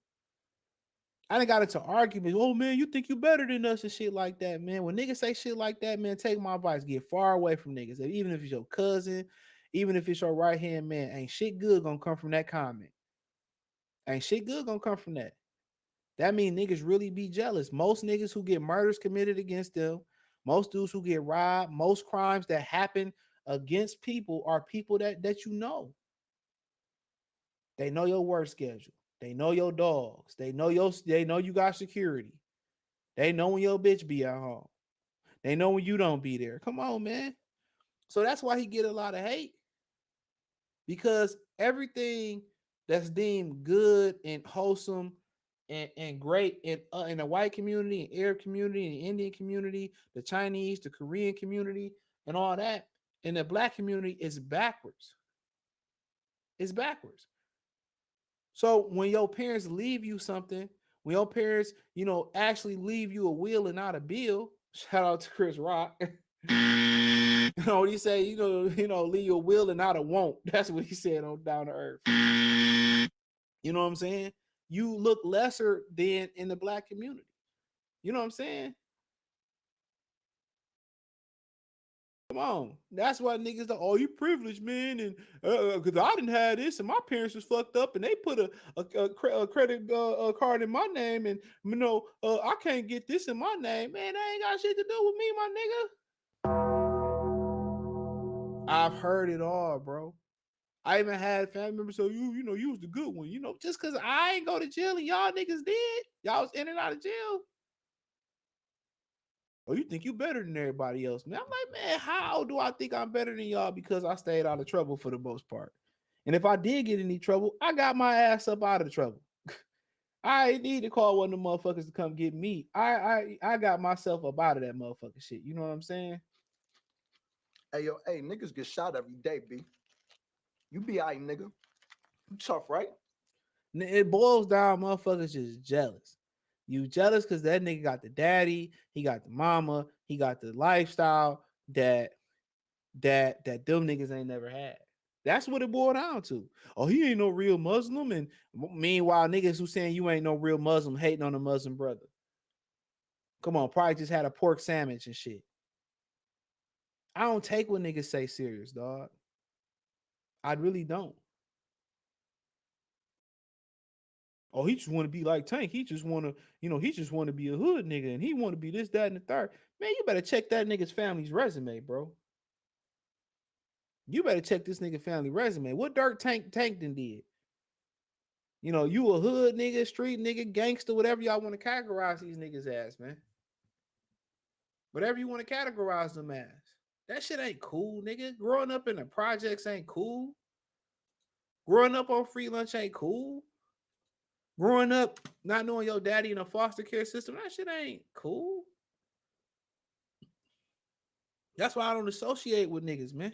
I done got into arguments. Oh man, you think you better than us and shit like that, man. When niggas say shit like that, man, take my advice. Get far away from niggas. Even if it's your cousin, even if it's your right hand man, ain't shit good gonna come from that comment. Ain't shit good gonna come from that. That means niggas really be jealous. Most niggas who get murders committed against them, most dudes who get robbed, most crimes that happen against people are people that you know. They know your work schedule. They know your dogs. They know you got security. They know when your bitch be at home. They know when you don't be there. Come on, man. So that's why he get a lot of hate. Because everything that's deemed good and wholesome and great in the white community, and Arab community, and the Indian community, the Chinese, the Korean community, and all that, in the black community is backwards. It's backwards. So when your parents leave you something, when your parents, actually leave you a will and not a bill, shout out to Chris Rock. What he say, leave you a will and not a won't. That's what he said on Down to Earth. You know what I'm saying? You look lesser than in the black community. You know what I'm saying? Come on. That's why niggas like, oh, you privileged, man. And because I didn't have this and my parents was fucked up and they put a credit card in my name and, I can't get this in my name. Man, that ain't got shit to do with me, my nigga. I've heard it all, bro. I even had family members say, you was the good one. Just because I ain't go to jail and y'all niggas did. Y'all was in and out of jail. Oh, you think you better than everybody else, man? I'm like, man, how do I think I'm better than y'all? Because I stayed out of trouble for the most part. And if I did get any trouble, I got my ass up out of trouble. I ain't need to call one of the motherfuckers to come get me. I got myself up out of that motherfucking shit. You know what I'm saying? Hey, yo, hey, niggas get shot every day, B. You be alright, nigga. You tough, right? It boils down, motherfuckers just jealous. You jealous because that nigga got the daddy, he got the mama, he got the lifestyle that them niggas ain't never had. That's what it boiled down to. Oh, he ain't no real Muslim. And meanwhile, niggas who saying you ain't no real Muslim hating on a Muslim brother. Come on, probably just had a pork sandwich and shit. I don't take what niggas say serious, dog. I really don't. Oh, he just want to be like Tank. He just want to, he just want to be a hood nigga and he want to be this, that, and the third. Man, you better check that nigga's family's resume, bro. You better check this nigga family resume. What Dirt Tank done did? You a hood nigga, street nigga, gangster, whatever y'all want to categorize these niggas as, man. Whatever you want to categorize them as. That shit ain't cool, nigga. Growing up in the projects ain't cool. Growing up on free lunch ain't cool. Growing up not knowing your daddy in a foster care system, that shit ain't cool. That's why I don't associate with niggas, man.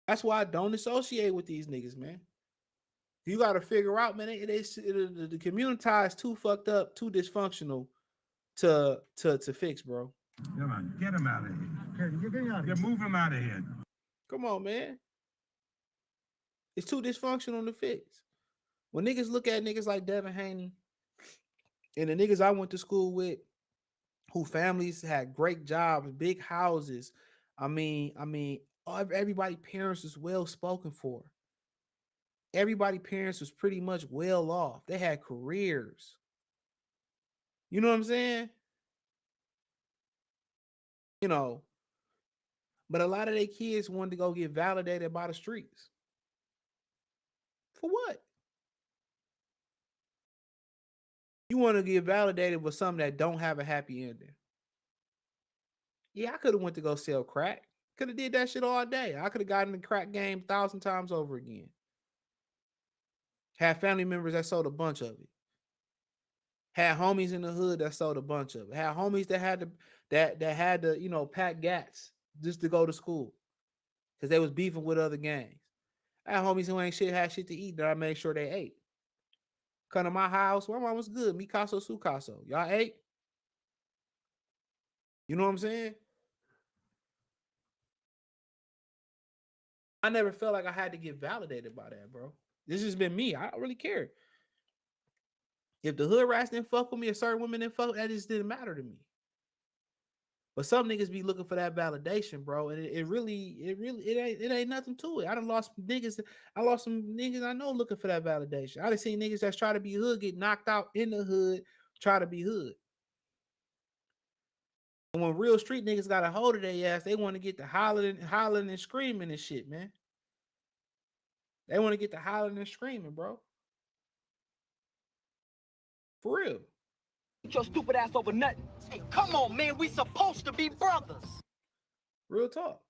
That's why I don't associate with these niggas, man. You got to figure out, man, the community is too fucked up, too dysfunctional to fix, bro. Come on, get him out of here. Move him out of here. Come on, man. It's too dysfunctional to fix. When niggas look at niggas like Devin Haney and the niggas I went to school with who families had great jobs, big houses, everybody parents was well spoken for. Everybody parents was pretty much well off. They had careers. You know what I'm saying? But a lot of their kids wanted to go get validated by the streets. For what? You want to get validated with something that don't have a happy ending. Yeah, I could have went to go sell crack. Could have did that shit all day. I could have gotten the crack game 1,000 times over again. Had family members that sold a bunch of it. Had homies in the hood that sold a bunch of it. Had homies that had to pack gats just to go to school because they was beefing with other gangs. I had homies who ain't had shit to eat that I made sure they ate. Come to my house, my mom was good. Mi caso, su caso. Y'all ate? You know what I'm saying? I never felt like I had to get validated by that, bro. This has been me. I don't really care. If the hood rats didn't fuck with me, or certain women didn't fuck, that just didn't matter to me. But some niggas be looking for that validation, bro, and it ain't nothing to it. I done lost niggas. I lost some niggas I know looking for that validation. I done seen niggas that's try to be hood get knocked out in the hood, try to be hood. And when real street niggas got a hold of their ass, they want to get to hollering and screaming and shit, man. They want to get to hollering and screaming, bro. For real. Get your stupid ass over nothing. Hey, come on, man. We supposed to be brothers. Real talk.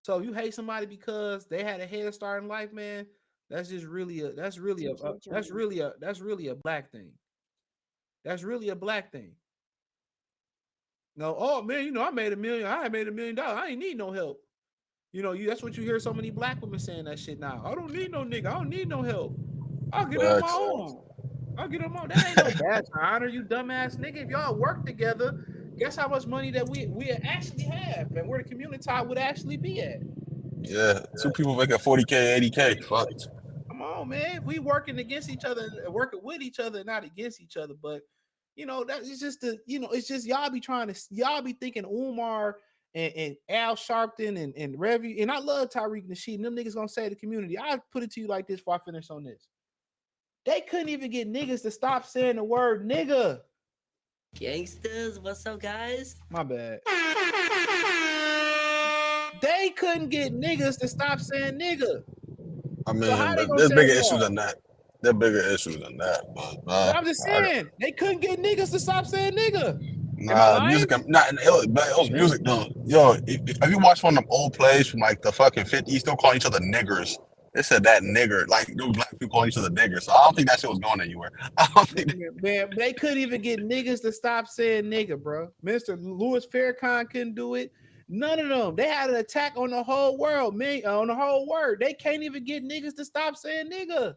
So you hate somebody because they had a head start in life, man. That's really a black thing. That's really a black thing. No, oh man, I made $1 million. I made $1 million. I ain't need no help. That's what you hear so many black women saying that shit now. I don't need no nigga. I don't need no help. I'll get on my own. That ain't no badge of honor, you dumbass nigga. If y'all work together, guess how much money that we actually have and where the community would actually be at. Yeah, two people making 40K, 80K. Fuck. Come on, man. If we working against each other, working with each other, not against each other, but that's just it's just y'all be thinking Umar and Al Sharpton and Revy, and I love Tariq Nasheed, and them niggas gonna say to the community. I put it to you like this before I finish on this. They couldn't even get niggas to stop saying the word nigga. Gangsters, what's up, guys? My bad. They couldn't get niggas to stop saying nigga. I mean, there's bigger issues than that. They're bigger issues than that. But I'm just saying they couldn't get niggas to stop saying nigga. music. It was music though. Yo, if you watch one of them old plays from like the fucking 50s, still calling each other niggers. They said that nigger, like those black people calling each other niggers. So I don't think that shit was going anywhere. I don't think man, they couldn't even get niggas to stop saying nigga, bro. Mr. Louis Farrakhan couldn't do it. None of them. They had an attack on the whole world, man, on the whole word. They can't even get niggas to stop saying nigga.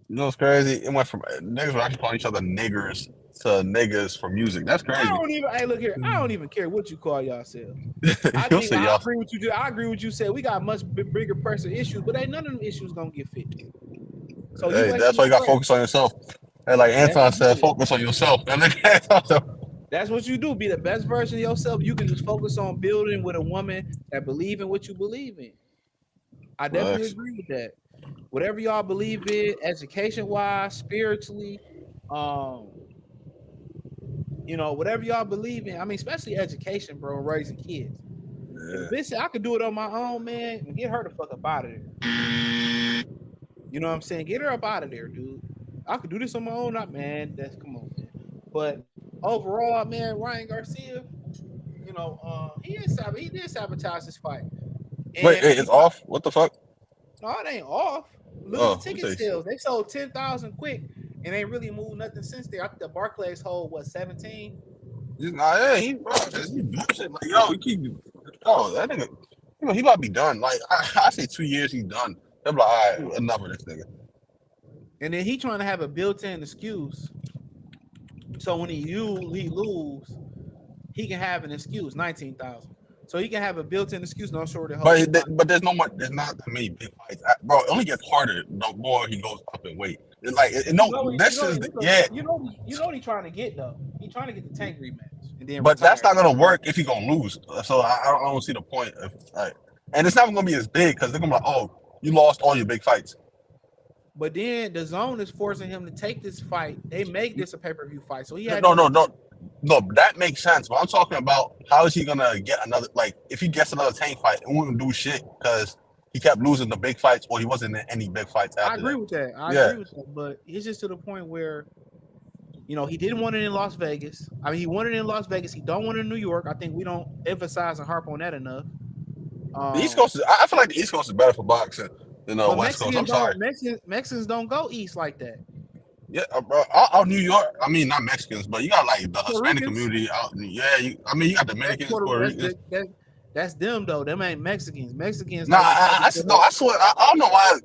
You know what's crazy? It went from niggas were actually calling each other niggers to niggas for music. That's crazy. Hey, look here. I don't even care what you call yourselves. I agree with you. I agree with you. Said we got much bigger pressure issues, but ain't none of them issues gonna get fixed. So hey, that's why you got to focus on yourself. Hey, like Anton said, focus on yourself. That's what you do. Be the best version of yourself. You can just focus on building with a woman that believe in what you believe in. I definitely agree with that. Whatever y'all believe in, education-wise, spiritually, whatever y'all believe in. I mean, especially education, bro, raising kids. Yeah. If I could do it on my own, man, and get her the fuck up out of there. You know what I'm saying? Get her up out of there, dude. I could do this on my own, man. Come on, man. But overall, man, Ryan Garcia, he did sabotage this fight. And wait, it's off? What the fuck? No, it ain't off. Look at the ticket sales. They sold 10,000 quick, and ain't really moved nothing since there. I think the Barclays hold 17. He bullshit. Like, that nigga, he about to be done. Like I say 2 years, he's done. They're like, all right, enough of this nigga. And then he trying to have a built-in excuse. So when he lose, he can have an excuse, 19,000. So he can have a built-in excuse, no short of but there's not that many big fights, bro. It only gets harder the more he goes up in weight. It's like You know what he's trying to get though. He's trying to get the Tank rematch, and then. But that's not gonna work if he's gonna lose. So I don't see the point of and it's not gonna be as big because they're gonna be like, oh, you lost all your big fights. But then the zone is forcing him to take this fight. They make this a pay-per-view fight, so he had No, that makes sense. But I'm talking about how is he gonna get another? Like, if he gets another Tank fight, it wouldn't do shit because he kept losing the big fights, or he wasn't in any big fights after. I agree with that. I agree with that. But it's just to the point where, he didn't want it in Las Vegas. I mean, he wanted it in Las Vegas. He don't want it in New York. I think we don't emphasize and harp on that enough. The East Coast I feel like the East Coast is better for boxing than the West Coast. I'm sorry. Mexicans don't go east like that. Yeah, bro. Out New York, I mean, not Mexicans, but you got like the Hispanic community out. Yeah, you got Dominicans, Puerto Ricans. That's them though. Them ain't Mexicans. Mexicans. Nah, I swear, I don't know why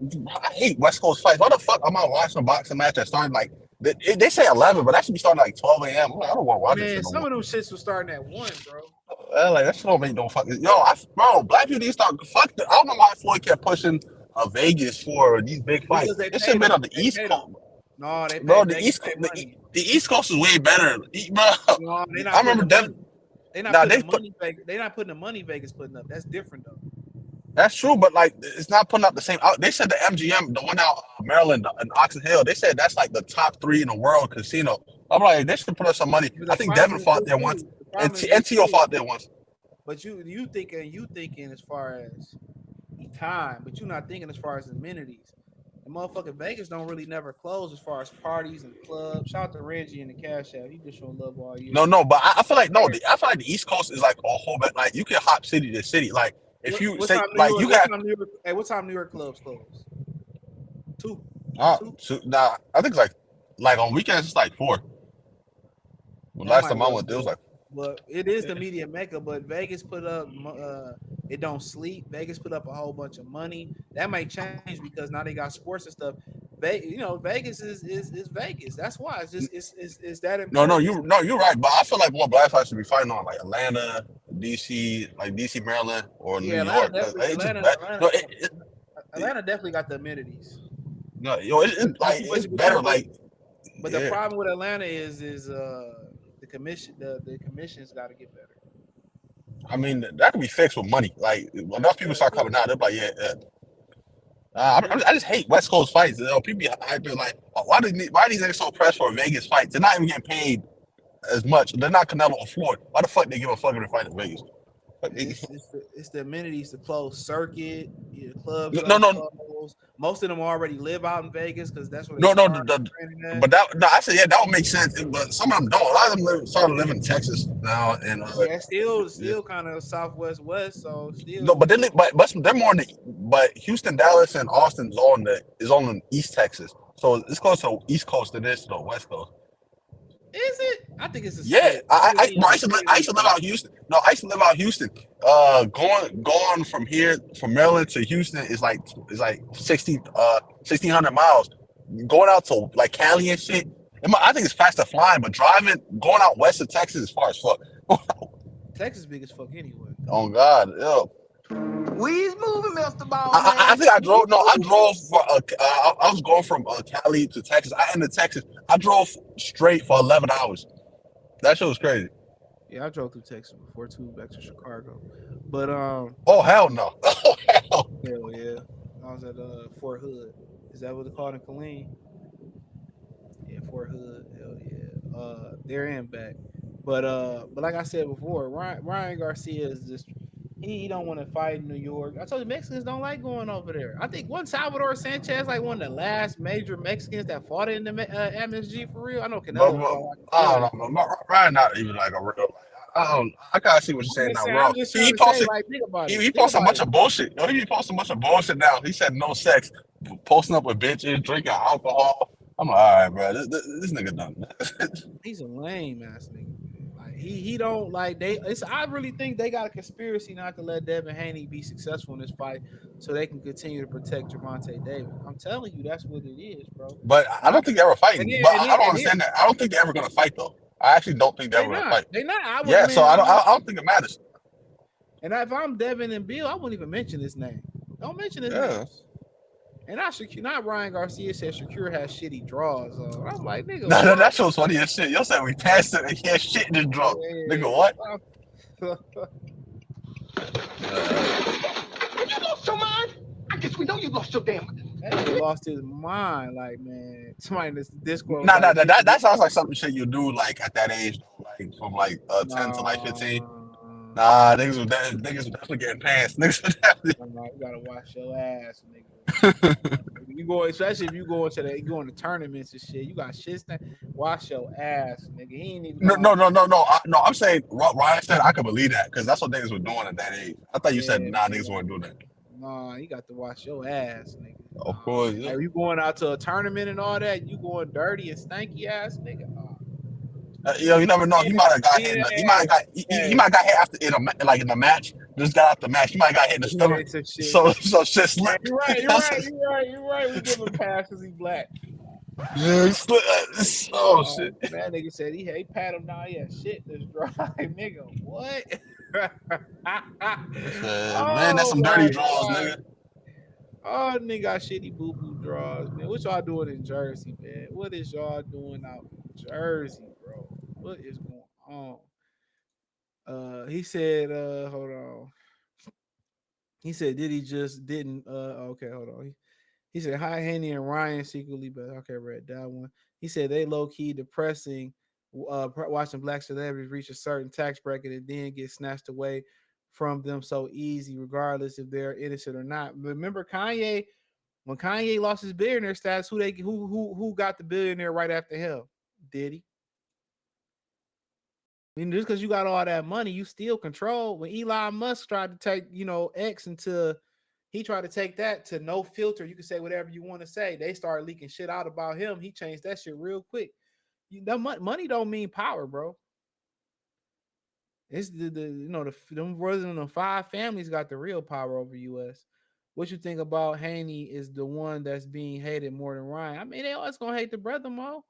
I hate West Coast fights. Why the fuck am I watching a boxing match that started like they say 11, but that should be starting like 12 a.m. I don't want to watch this shit. Some of them shits were starting at 1, bro. Like that shit don't make no fucking. Bro, black people need to start. Fuck. I don't know why Floyd kept pushing Vegas for these big fights. This should have been on the East Coast. No, they bro. The East Coast is way better, bro. No, I remember them. They're not putting the money Vegas putting up. That's different though. That's true, but like it's not putting up the same. They said the MGM, the one out Maryland and Oxon Hill, they said that's like the top 3 in the world casino. I'm like, they should put up some money. I think Devin fought there once, and Tszyu fought there once. But you thinking as far as time, but you're not thinking as far as amenities. The motherfucking Vegas don't really never close as far as parties and clubs. Shout out to Reggie and the Cash App. He just showing love all year. No, but I feel like the East Coast is like a whole bit. Like you can hop city to city. Like if you say like you got. What time New York clubs close? 2. Nah, I think it's like on weekends it's like 4. Last time I went there was like. But it is the media mecca. But Vegas put up, it don't sleep. Vegas put up a whole bunch of money. That might change because now they got sports and stuff. Vegas is Vegas. That's why it's just it's that important. No, you're right. But I feel like more black fights should be fighting on like Atlanta, DC, like DC, Maryland, or New York. Atlanta definitely got the amenities. No, it's better. But the problem with Atlanta is the commission's got to get better. I mean, that can be fixed with money. Like enough people start coming out, they're like, I just hate West Coast fights. People be hyping like, why are these niggas so pressed for Vegas fights? They're not even getting paid as much. They're not Canelo or Floyd. Why the fuck they give a fuck if they fight in Vegas? It's the amenities, the closed circuit, clubs No, are no, closed. Most of them already live out in Vegas because that's where they no, no. started. But I said, yeah, that would make sense. But some of them don't. A lot of them started living in Texas now, and Yeah, still kind of southwest west. So still, no, but they live, but they're more in the. But Houston, Dallas, and Austin is on East Texas, so it's closer to East Coast than it is to the West Coast. Is it? I think it's a Yeah, split. I used to live out Houston. No, I used to live out Houston. Going from here from Maryland to Houston is like 1,600 miles. Going out to like Cali and shit, I think it's faster flying, but going out west of Texas is far as fuck. Texas big as fuck anyway. Oh God, yo. We's moving, Mr. Ball. I think I drove. No, I drove. I was going from Cali to Texas. I ended Texas. I drove straight for 11 hours. That shit was crazy. Yeah, I drove through Texas before too, back to Chicago. But oh hell no. Oh hell. Hell yeah. I was at Fort Hood. Is that what they call it in Killeen? Yeah, Fort Hood. Hell yeah. There and back. But like I said before, Ryan Garcia is just he don't want to fight in New York. I told you Mexicans don't like going over there. I think one Salvador Sanchez, like one of the last major Mexicans that fought in the MSG for real. I know Canelo. I don't know. Ryan not even like a real. I gotta see what you're saying now, bro. He posted a bunch of bullshit. Yo, he posted a bunch of bullshit now. He said no sex, posting up with bitches, drinking alcohol. I'm like, all right, bro. This nigga done. He's a lame ass nigga. Like he don't like they. I really think they got a conspiracy not to let Devin Haney be successful in this fight, so they can continue to protect Gervonta Davis. I'm telling you, that's what it is, bro. But I don't think they're ever fighting. I don't understand that. I don't think they're ever gonna fight though. I actually don't think they're ever gonna fight. They not. Yeah, so I don't think it matters. And if I'm Devin and Bill, I wouldn't even mention his name. Don't mention his name. And not Ryan Garcia said Shakur has shitty draws. I'm like, nigga. No, that show's funny as shit. Y'all said we passed it and he had shit in his draw. Nigga, what? You lost your mind? I guess we know you lost your damn mind. That nigga lost his mind. Like, man, somebody in this Discord. Nah, that sounds like something shit you do like at that age, like from like 10 to like 15. Nah, niggas was definitely getting pants. Niggas was definitely. You gotta wash your ass, nigga. You go, especially if you go into tournaments and shit. You got shit. Wash your ass, nigga. He ain't even. No. I'm saying Ryan said I could believe that because that's what niggas were doing at that age. I thought you said niggas weren't doing that. Nah, you got to wash your ass, nigga. Of course. Yeah. Like, you going out to a tournament and all that? You going dirty and stanky ass, nigga? You never know. He might have got hit. He might have got hit after in the match. Just got out the match. He might have got hit in the stomach. So shit slipped. You're right. We give him a pass because he's black. Yeah, he slipped. Shit. That nigga said he pat him down. Yeah, shit, this dry, nigga. What? Man, that's some dirty draws, nigga. Oh, nigga got shitty boo-boo draws, man. What y'all doing in Jersey, man? What is y'all doing out in Jersey, bro? What is going on? He said, hold on. He said, Diddy just didn't, okay, hold on. He said, hi, Haney and Ryan secretly, but okay, read that one. He said they low-key depressing watching black celebrities reach a certain tax bracket and then get snatched away from them so easy, regardless if they're innocent or not. Remember Kanye, when Kanye lost his billionaire status, who got the billionaire right after him? Diddy. I mean, just because you got all that money, you still control. When Elon Musk tried to take, X he tried to take that to no filter. You can say whatever you want to say. They started leaking shit out about him. He changed that shit real quick. Money don't mean power, bro. It's them brothers and the 5 families got the real power over US. What you think about Haney is the one that's being hated more than Ryan? I mean, they always gonna hate the brother more.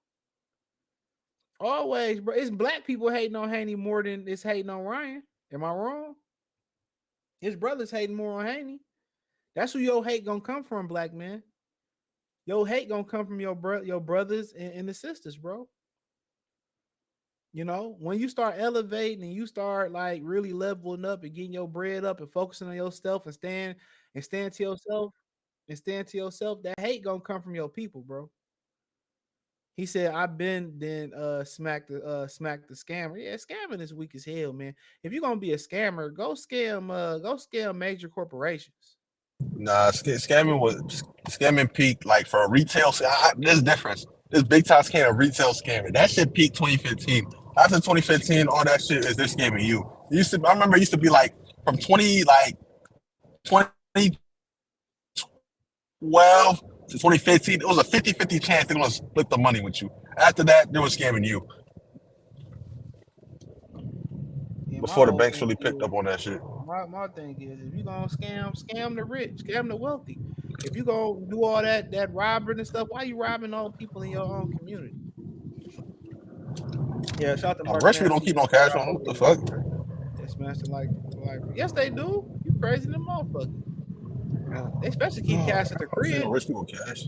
Always, bro. It's black people hating on Haney more than it's hating on Ryan. Am I wrong? His brother's hating more on Haney. That's who your hate gonna come from, black man. Your hate gonna come from your brothers and the sisters, bro. When you start elevating and you start like really leveling up and getting your bread up and focusing on yourself and stand to yourself, that hate gonna come from your people, bro. He said, "I've been then smack the scammer." Yeah, scamming is weak as hell, man. If you're gonna be a scammer, go scam major corporations. Nah, scamming peaked like for a retail. There's difference. This big time scam, retail scamming. That shit peaked 2015. After 2015, all that shit is this scamming you. I remember it used to be like from 2012 to 2015. It was a 50-50 chance they're gonna split the money with you. After that, they were scamming you. Yeah, Before the banks really picked up on that shit. My thing is, if you gonna scam the rich, scam the wealthy. If you gonna do all that robbing and stuff, why you robbing all people in your own community? Yeah, shout out to Mark. Rich people don't keep no cash on them. What the fuck? They smashed it like yes, they do. You crazy them motherfuckers. They especially keep cash at the crib. Rich people cash.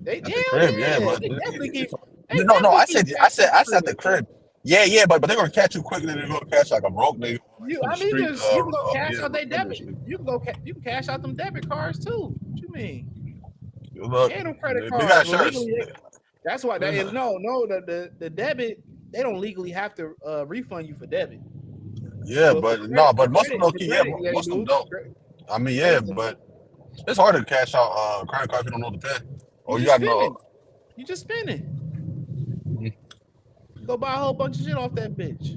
They at the crib, yeah, but they definitely keep. No. I said at the crib. Yeah, but they're gonna catch you quicker than they're gonna catch like a broke nigga. You can go cash out their debit. You can cash out them debit cards too. What you mean? Look, and them credit they cards. got shirts. That's why they the debit, they don't legally have to refund you for debit. Yeah, so but most of them don't. Most of them don't. I mean, yeah, but it's hard to cash out credit card if you don't know the pin. Or you gotta know. You just spending. Go buy a whole bunch of shit off that bitch.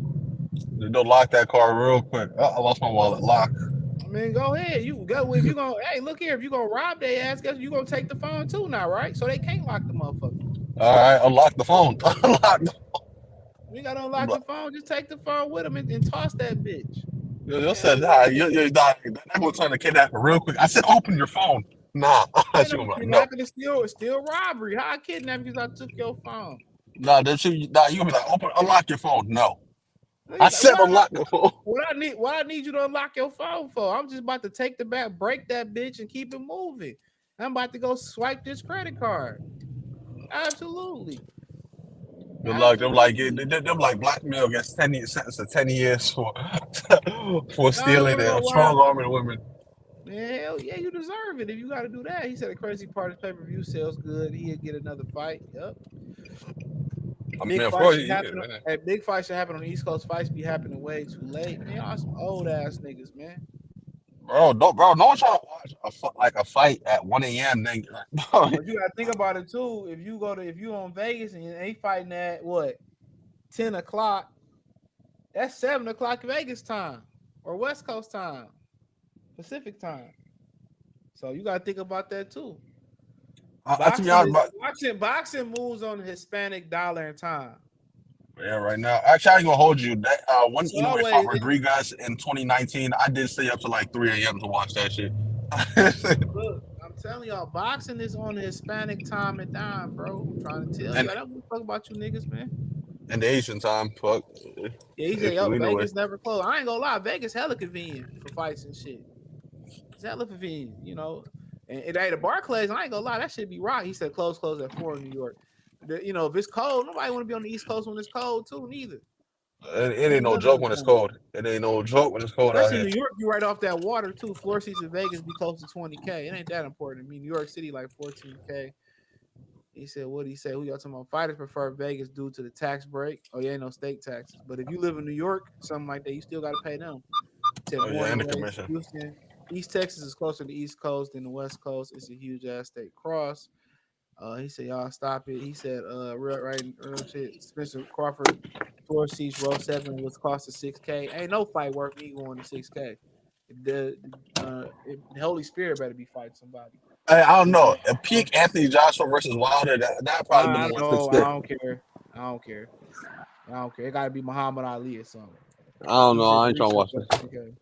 They'll lock that car real quick. I lost my wallet. Lock. I mean, go ahead. You go if you gonna. Hey, look here. If you gonna rob their ass, guess you gonna take the phone too now, right? So they can't lock the motherfucker. All right, unlock the phone. Unlock the phone. You gotta unlock the phone. Just take the phone with them and toss that bitch. You said, nah, you're not gonna turn the kidnapper real quick. I said, open your phone. Nah, kidnapping is still robbery. How I kidnapped you because I took your phone? Nah, you gonna be like, unlock your phone. No. I said unlock your phone. What I need you to unlock your phone for? I'm just about to take the back, break that bitch, and keep it moving. I'm about to go swipe this credit card. Absolutely. Good luck. Them like blackmail gets 10 years sentence to 10 years for stealing and strong-arming women. Man, hell yeah, you deserve it if you got to do that. He said the crazy part is pay-per-view sales good. He'll get another fight. Yep. Big fights should happen on the East Coast. Fights be happening way too late. Man, y'all some old ass niggas, man. Bro, no one trying to watch a fight at 1 a.m. Then, but you gotta think about it too. If you on Vegas and they fighting at what 10 o'clock, that's 7 o'clock Vegas time or West Coast time, Pacific time. So you gotta think about that too. Boxing moves on the Hispanic dollar and time. Yeah, right now. Actually, I ain't gonna hold you. That when Inoue fought Rodriguez in 2019, I did stay up to like 3 a.m. to watch that shit. Look, I'm telling y'all, boxing is on the Hispanic time and dime, bro. I'm trying to tell you. I don't give a fuck about you niggas, man. And the Asian time, fuck. Yeah, he said, yo, Vegas never closed. I ain't gonna lie, Vegas hella convenient for fights and shit. It's hella convenient, you know. And the Barclays, I ain't gonna lie, that shit be rock. He said close at 4 in New York. If it's cold, nobody want to be on the East Coast when it's cold too, neither. It ain't no joke when it's cold. It ain't no joke when it's cold out here. New York, you right off that water too. Floor seats in Vegas be close to 20K. It ain't that important to me. New York City like 14K. He said, what did he say? Who y'all talking about? Fighters prefer Vegas due to the tax break. Oh, yeah, ain't no state taxes. But if you live in New York, something like that, you still got to pay them. And the commission. Houston, East Texas is closer to the East Coast than the West Coast. It's a huge ass state cross. He said, y'all stop it. He said, real shit. Spencer Crawford, floor seats, row 7 was cost of $6K. Ain't no fight worth me going to $6K. The Holy Spirit better be fighting somebody. Hey, I don't know. A peak Anthony Joshua versus Wilder, that probably been one. I don't care. It got to be Muhammad Ali or something. I don't know. I ain't trying to watch that. Okay.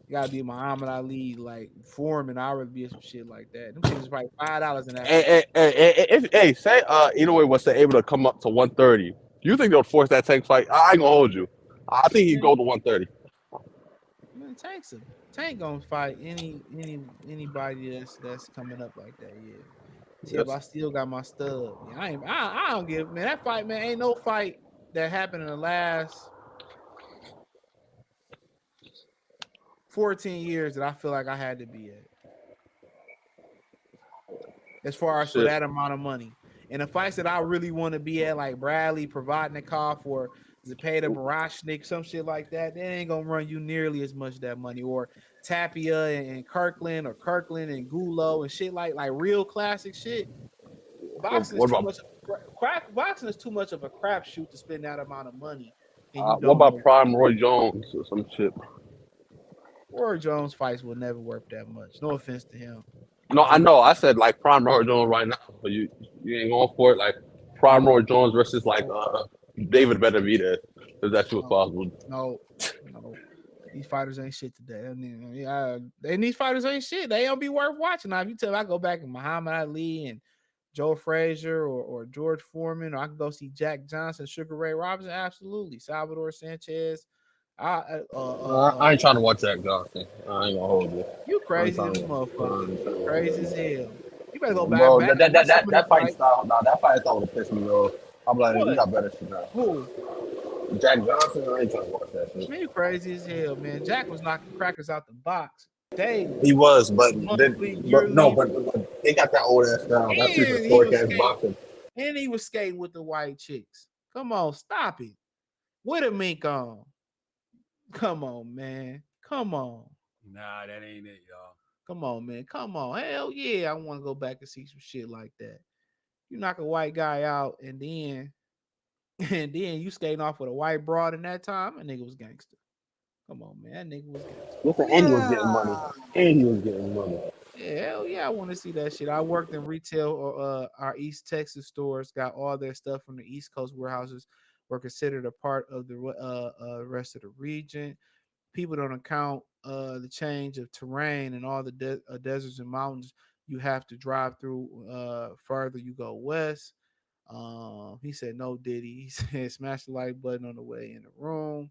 You gotta be Muhammad Ali, like Foreman. I would be some shit like that. Them shit is probably $5 in that. Say Inoue was able to come up to 130. Do you think they'll force that Tank fight? I ain't gonna hold you. I think he'd go to 130. Man, Tank gonna fight anybody that's coming up like that. Yeah. See, if I still got my stub. Yeah, I don't give, man. That fight, man, ain't no fight that happened in the last 14 years that I feel like I had to be at. As far as for that amount of money. And the fights that I really want to be at, like Bradley, Provodnikov, or Zepeda, Barashnik, some shit like that, they ain't gonna run you nearly as much of that money. Or Tapia and Kirkland, or Kirkland and Gulo and shit like real classic shit. Boxing is too much. Boxing is too much of a crapshoot to spend that amount of money. And you What don't about know. Prime Roy Jones or some shit? Roy Jones fights will never worth that much. No offense to him. No, I know. I said like Prime Roy Jones right now, but you ain't going for it. Like Prime Roy Jones versus like David Benavidez. If that shit was possible. No. These fighters ain't shit today. And these fighters ain't shit. They don't be worth watching. Now, if you tell me I go back and Muhammad Ali and Joe Frazier or George Foreman, or I can go see Jack Johnson, Sugar Ray Robinson, absolutely. Salvador Sanchez. I ain't trying to watch Jack Johnson. I ain't gonna hold you. You crazy as a motherfucker. You crazy as hell. You better go back. Bro, back that fight style. Nah, that fight style would piss me off. I'm like, what? You got better shit now. Who? Jack Johnson. I ain't trying to watch that shit. Man, you crazy as hell, man. Jack was knocking crackers out the box daily. He was, but they got that old ass style. That's historic ass boxing. And he was skating with the white chicks. Come on, stop it. With a mink on. Come on, man. Come on. Nah, that ain't it, y'all. Come on, man. Come on. Hell yeah, I want to go back and see some shit like that. You knock a white guy out, and then you skating off with a white broad in that time, that nigga was gangster. Come on, man. That nigga was gangster. Listen, and he was getting money. And he was getting money. Yeah, hell yeah, I want to see that shit. I worked in retail. Our East Texas stores got all their stuff from the East Coast warehouses, were considered a part of the rest of the region. People don't account the change of terrain and all the deserts and mountains you have to drive through further you go west. He said no Diddy. He said smash the like button on the way in the room.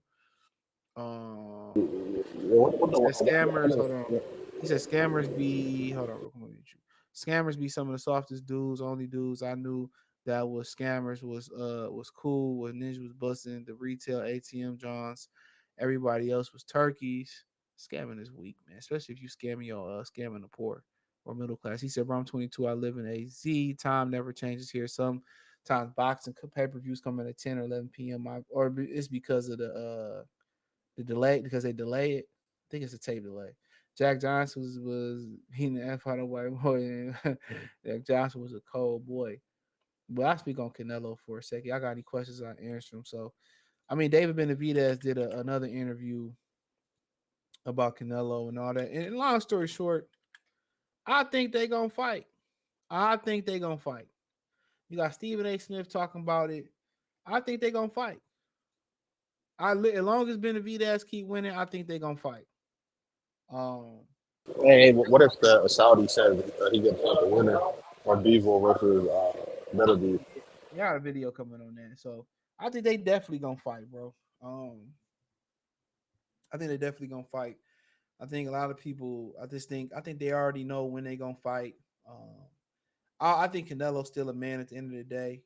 Scammers, hold on. He said scammers be scammers be some of the softest dudes, only dudes I knew that was scammers was cool when Ninja was busting the retail ATM Johns. Everybody else was turkeys. Scamming is weak, man, especially if you scamming scamming the poor or middle class. He said, bro, I'm 22. I live in AZ. Time never changes here. Sometimes boxing pay-per-views come in at 10 or 11 p.m. Or it's because of the delay, because they delay it. I think it's a tape delay. Jack Johnson was beating the F out of white boy, and Jack Johnson was a cold boy. But I speak on Canelo for a second. I got any questions, I answer them. So, I mean, David Benavidez did another interview about Canelo and all that. And long story short, I think they're going to fight. You got Stephen A. Smith talking about it. I think they're going to fight. As long as Benavidez keep winning, I think they're going to fight. Hey, what if the Saudi says he gets the winner on Bevo versus Benavidez? You got a video coming on that. So I think they definitely going to fight, bro. I think they definitely going to fight. I think a lot of people, I think they already know when they're going to fight. I think Canelo's still a man at the end of the day.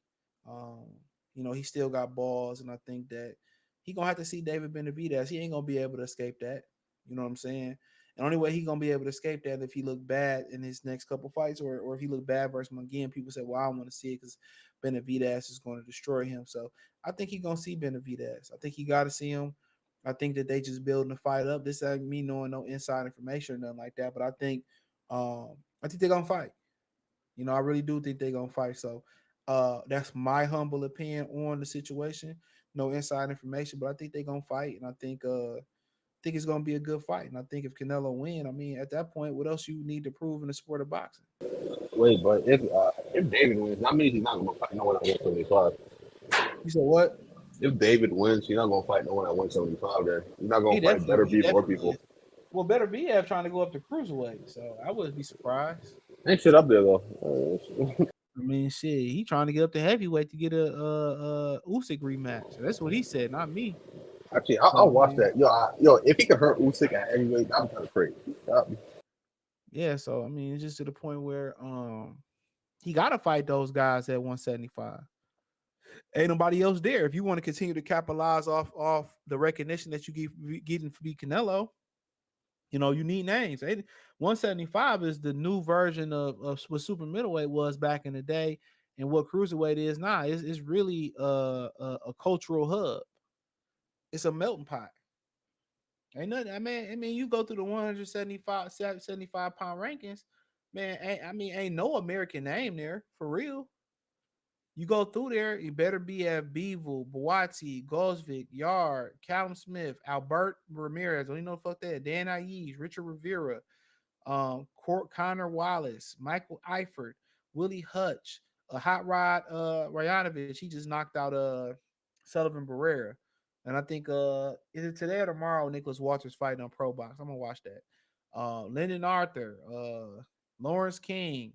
He still got balls, and I think that he going to have to see David Benavidez. He ain't going to be able to escape that. You know what I'm saying? And the only way he going to be able to escape that if he look bad in his next couple fights, or if he look bad versus him again, people say, well, I don't want to see it because Benavidez is going to destroy him. So I think he's going to see Benavidez. I think he got to see him. I think that they just building the fight up. This ain't me knowing no inside information or nothing like that, but I think they're going to fight. I really do think they're going to fight. So that's my humble opinion on the situation. No inside information, but I think they're going to fight, and I think it's going to be a good fight. And I think if Canelo win, I mean, at that point, what else you need to prove in the sport of boxing? Wait, but if David wins, that means he's not going to fight no one that wins 75. You said what? If David wins, he's not going to fight no one that wins 75. Then he's not going to fight better people or people. Well, better BF trying to go up to cruiserweight, so I wouldn't be surprised. Ain't shit up there though. I mean, shit, he trying to get up to heavyweight to get a Usyk rematch. That's what he said, not me. Actually, I'll watch that. Yo, if he could hurt Usyk at heavyweight, I'm kind of crazy. Yeah, so I mean, it's just to the point where he got to fight those guys at 175. Ain't nobody else there. If you want to continue to capitalize off the recognition that you getting for Canelo, you need names. 175 is the new version of what super middleweight was back in the day. and what cruiserweight is now. It's really a cultural hub. It's a melting pot. Ain't nothing. I mean, you go through the 175 pound rankings, man. Ain't no American name there for real. You go through there, you better be at Beeville, Boati, Gosvick, Yard, Callum Smith, Albert Ramirez. Don't even know the fuck that. Dan Ayes, Richard Rivera, Connor Wallace, Michael Eifert, Willie Hutch, Hot Rod Ryanovich. He just knocked out Sullivan Barrera. And I think is it today or tomorrow Nicholas Walters fighting on Pro Box. I'm gonna watch that. Lyndon Arthur, Lawrence King,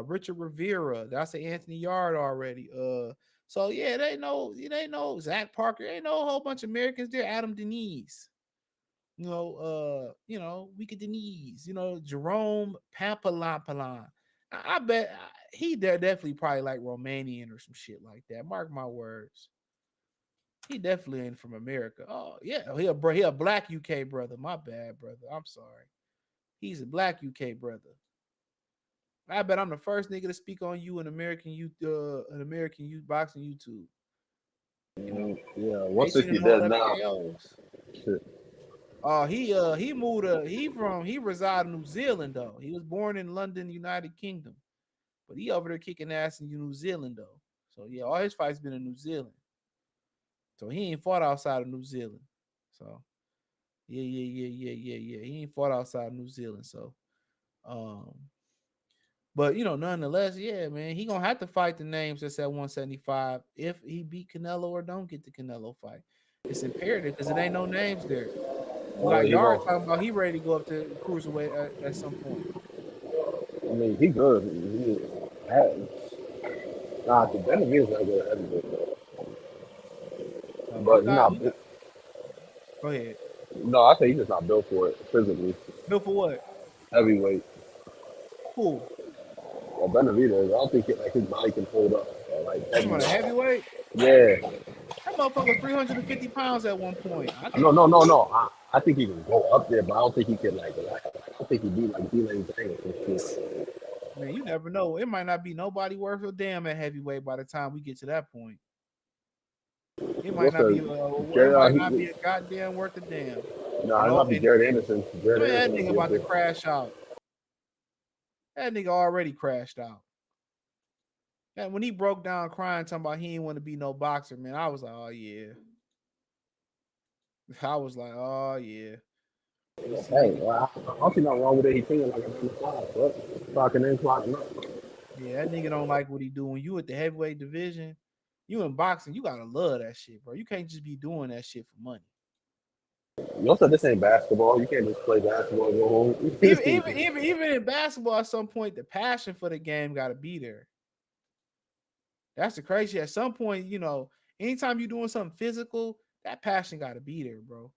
Richard Rivera. Did I say Anthony Yard already? So yeah, they know Zach Parker. They know a whole bunch of Americans there. Adam Denise. Wika Denise, Jerome Pampalampalan. I bet he definitely probably like Romanian or some shit like that. Mark my words. He definitely ain't from America. Oh, yeah. He a black UK brother. My bad, brother. I'm sorry. He's a black UK brother. I bet I'm the first nigga to speak on you in American youth boxing YouTube. Yeah, 160 dead now. Shit. He reside in New Zealand though. He was born in London, United Kingdom. But he over there kicking ass in New Zealand though. So yeah, all his fights been in New Zealand. So he ain't fought outside of New Zealand. So yeah. He ain't fought outside of New Zealand. So but nonetheless, yeah, man, he gonna have to fight the names that's at 175 if he beat Canelo or don't get the Canelo fight. It's imperative because it ain't no names there. You got Yard talking about he ready to go up to cruiserweight at some point. I mean, he good. The Benavidez not good heavyweight though. But he's not. Go ahead. No, I think he's just not built for it physically. Built for what? Heavyweight. Who? Well, Benavidez, I don't think his body can hold up. You want a heavyweight? Yeah. That motherfucker was 350 pounds at one point. No. I think he can go up there, but I don't think he can I don't think he'd be like D-Lane's thing. Man, you never know. It might not be nobody worth a damn at heavyweight by the time we get to that point. It might not be a goddamn worth a damn. No, it might be Jared Anderson. That nigga about to crash out. That nigga already crashed out. And when he broke down crying, talking about he didn't want to be no boxer, man, I was like, oh yeah. Hey, well, I don't see nothing wrong with it. He's thinking like a 95, but clocking in, clocking up. Yeah, that nigga don't like what he doing. You at the heavyweight division, you in boxing, you gotta love that shit, bro. You can't just be doing that shit for money. You also, this ain't basketball. You can't just play basketball and go home. even in basketball, at some point, the passion for the game gotta be there. That's the crazy. At some point, anytime you're doing something physical, that passion gotta be there, bro.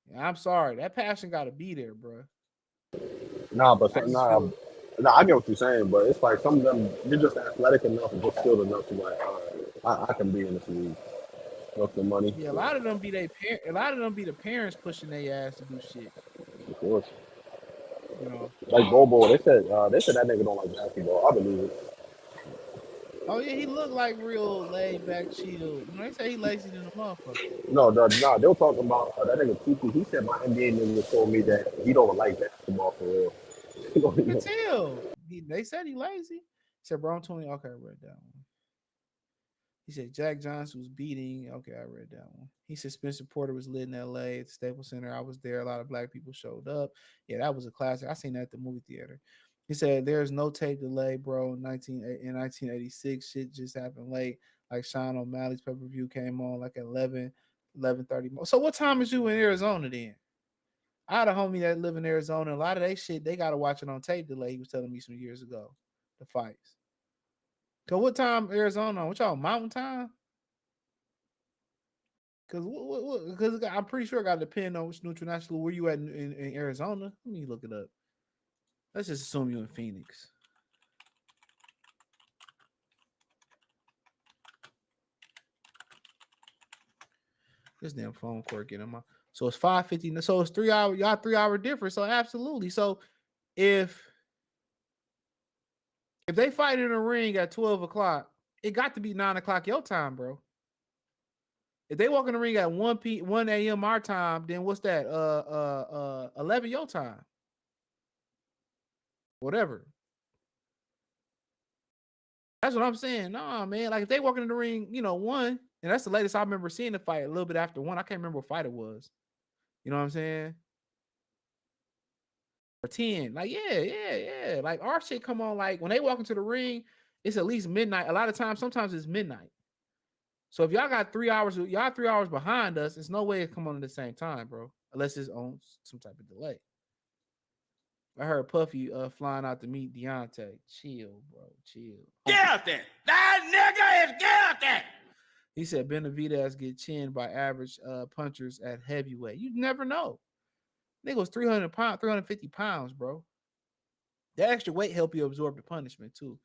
Yeah, I'm sorry, that passion gotta be there, bro. I get what you're saying, but it's like some of them, you're just athletic enough and just skilled enough to like, all right, I can be in this league. What's the money? Yeah, a lot of them be the parents pushing their ass to do shit. Of course. Like Bobo, they said that nigga don't like basketball. I believe it. Oh yeah, he looked like real laid back, chill. They say he lazy than a motherfucker. No, they were talking about that nigga Tszyu. He said my NBA nigga told me that he don't like basketball for real. You can tell. They said he lazy. He said, bro, I'm 20. Okay, I read that one. He said Jack Johnson was beating. Okay, I read that one. He said Spencer Porter was lit in LA at the Staples Center. I was there. A lot of black people showed up. Yeah, that was a classic. I seen that at the movie theater. He said there's no tape delay, bro. In 1986, shit just happened late. Like Sean O'Malley's pay-per-view came on like at 11:30. So what time is you in Arizona then? I had a homie that live in Arizona. A lot of that shit, they got to watch it on tape delay. He was telling me some years ago, the fights. So what time Arizona? What y'all, mountain time? Because I'm pretty sure it got to depend on which neutral national. Where you at in Arizona? Let me look it up. Let's just assume you in Phoenix. This damn phone cord getting my. So it's 5:50. So it's 3 hour. Y'all 3 hour difference. So absolutely. So if they fight in a ring at 12 o'clock, it got to be 9 o'clock your time, bro. If they walk in the ring at 1 a.m. our time, then what's that? 11 your time. Whatever. That's what I'm saying. Nah, man. Like if they walk in the ring, 1, and that's the latest I remember seeing the fight. A little bit after 1, I can't remember what fight it was. You know what I'm saying? Or 10. Like yeah. Like our shit come on. Like when they walk into the ring, it's at least midnight. A lot of times, sometimes it's midnight. So if y'all got 3 hours, y'all 3 hours behind us, there's no way it come on at the same time, bro. Unless it's on some type of delay. I heard Puffy flying out to meet Deontay. Chill, bro. Chill. Get out there. That nigga is get out there. He said Benavidez get chinned by average punchers at heavyweight. You never know. Nigga was 350 pounds, bro. The extra weight help you absorb the punishment, too.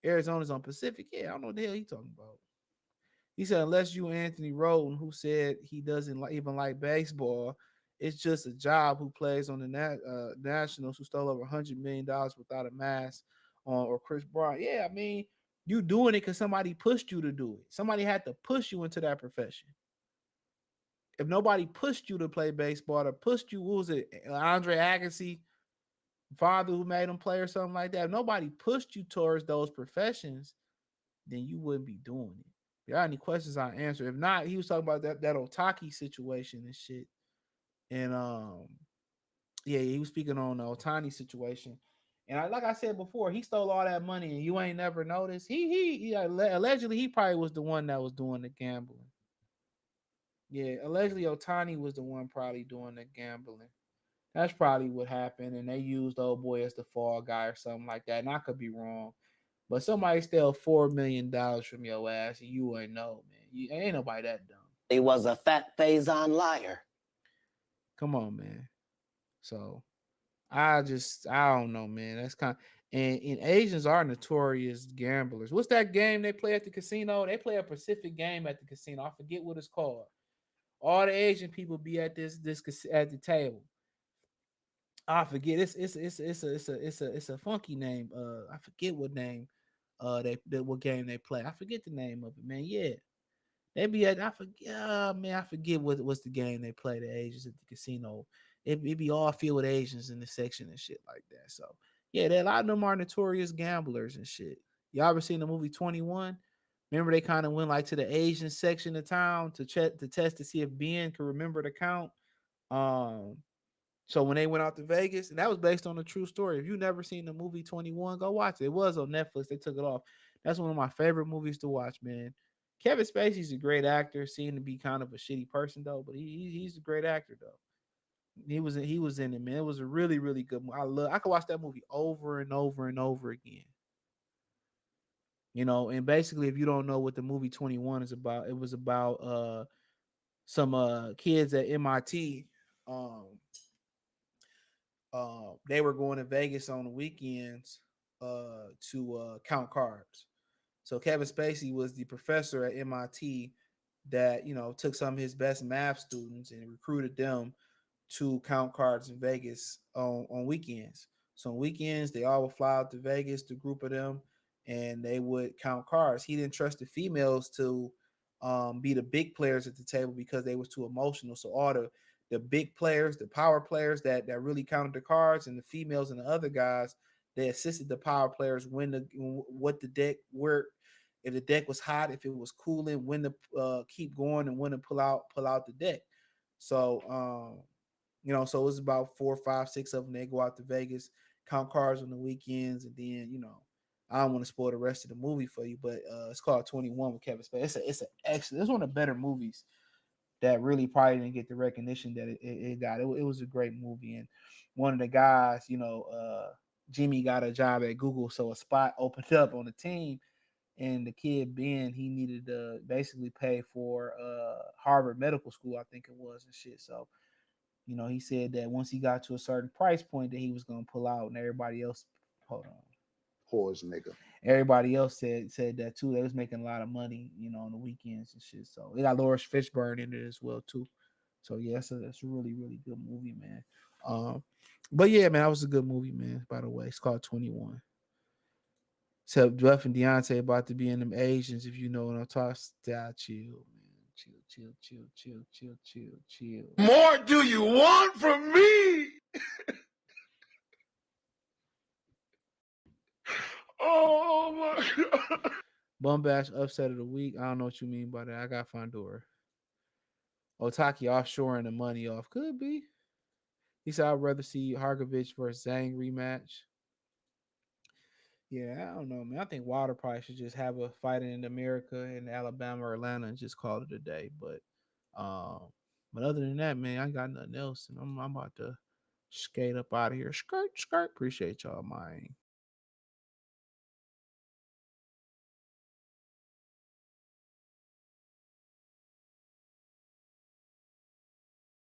Arizona's on Pacific. Yeah, I don't know what the hell he talking about. He said, unless you Anthony Roden, who said he doesn't even like baseball, it's just a job who plays on the Nationals who stole over $100 million without a mask on, or Chris Brown. Yeah, I mean, you doing it because somebody pushed you to do it. Somebody had to push you into that profession. If nobody pushed you to play baseball or pushed you, what was it, Andre Agassi, father who made him play or something like that, if nobody pushed you towards those professions, then you wouldn't be doing it. If you got any questions, I'll answer. If not, he was talking about that Otaki situation and shit. And yeah, he was speaking on the Otani situation. And like I said before, he stole all that money and you ain't never noticed. He allegedly he probably was the one that was doing the gambling. Yeah, allegedly Otani was the one probably doing the gambling. That's probably what happened. And they used old boy as the fall guy or something like that. And I could be wrong. But somebody stole $4 million from your ass and you ain't know, man. Ain't nobody that dumb. He was a fat Faison liar. Come on, man. So I don't know, man. That's kind of, and Asians are notorious gamblers. What's that game they play at the casino? They play a Pacific game at the casino. I forget what it's called. All the Asian people be at this at the table. I forget. It's a funky name. I forget what name. What game they play. I forget the name of it, man. Yeah, they be at. I forget. Man, I forget what's the game they play. The Asians at the casino. It be all filled with Asians in the section and shit like that. So yeah, a lot of them are notorious gamblers and shit. Y'all ever seen the movie 21? Remember they kind of went like to the Asian section of town to test to see if Ben could remember the count. So when they went out to Vegas, and that was based on a true story. If you never seen the movie 21, go watch it. It was on Netflix. They took it off. That's one of my favorite movies to watch, man. Kevin Spacey's a great actor. Seemed to be kind of a shitty person though, but he's a great actor though. He was in it, man. It was a really, really good movie. I could watch that movie over and over and over again. And basically, if you don't know what the movie 21 is about, it was about some kids at MIT. They were going to Vegas on the weekends to count cards. So Kevin Spacey was the professor at MIT that took some of his best math students and recruited them to count cards in Vegas on weekends. So on weekends, they all would fly out to Vegas, the group of them, and they would count cards. He didn't trust the females to be the big players at the table because they was too emotional. So all the big players, the power players that really counted the cards, and the females and the other guys, they assisted the power players what the deck worked, if the deck was hot, if it was cooling, when to keep going and when to pull out the deck. So so it was about 4, 5, 6 of them. They go out to Vegas, count cards on the weekends, and then I don't want to spoil the rest of the movie for you, but it's called 21 with Kevin Spacey. It's one of the better movies that really probably didn't get the recognition that it got. It was a great movie, and one of the guys, Jimmy got a job at Google, so a spot opened up on the team, and the kid Ben, he needed to basically pay for Harvard Medical School, I think it was, and shit. So he said that once he got to a certain price point that he was gonna pull out, and everybody else, hold on. Whores, nigga. Everybody else said that too. They was making a lot of money, on the weekends and shit. So they got Lawrence Fishburne in it as well too. So yeah, that's a really, really good movie, man. But yeah, man, that was a good movie, man. By the way, it's called 21. Except Duff and Deontay about to be in them Asians, if you know what I'm talking about. Chill, man. Chill. More do you want from me? Oh my God. Bum Bash upset of the week. I don't know what you mean by that. I got Fundora. Otaki offshoring the money off. Could be. He said, I'd rather see Harkovich versus Zhang rematch. Yeah, I don't know, man. I think Wilder probably should just have a fight in America, in Alabama or Atlanta, and just call it a day. But other than that, man, I ain't got nothing else, and I'm about to skate up out of here. Skirt. Appreciate y'all, man.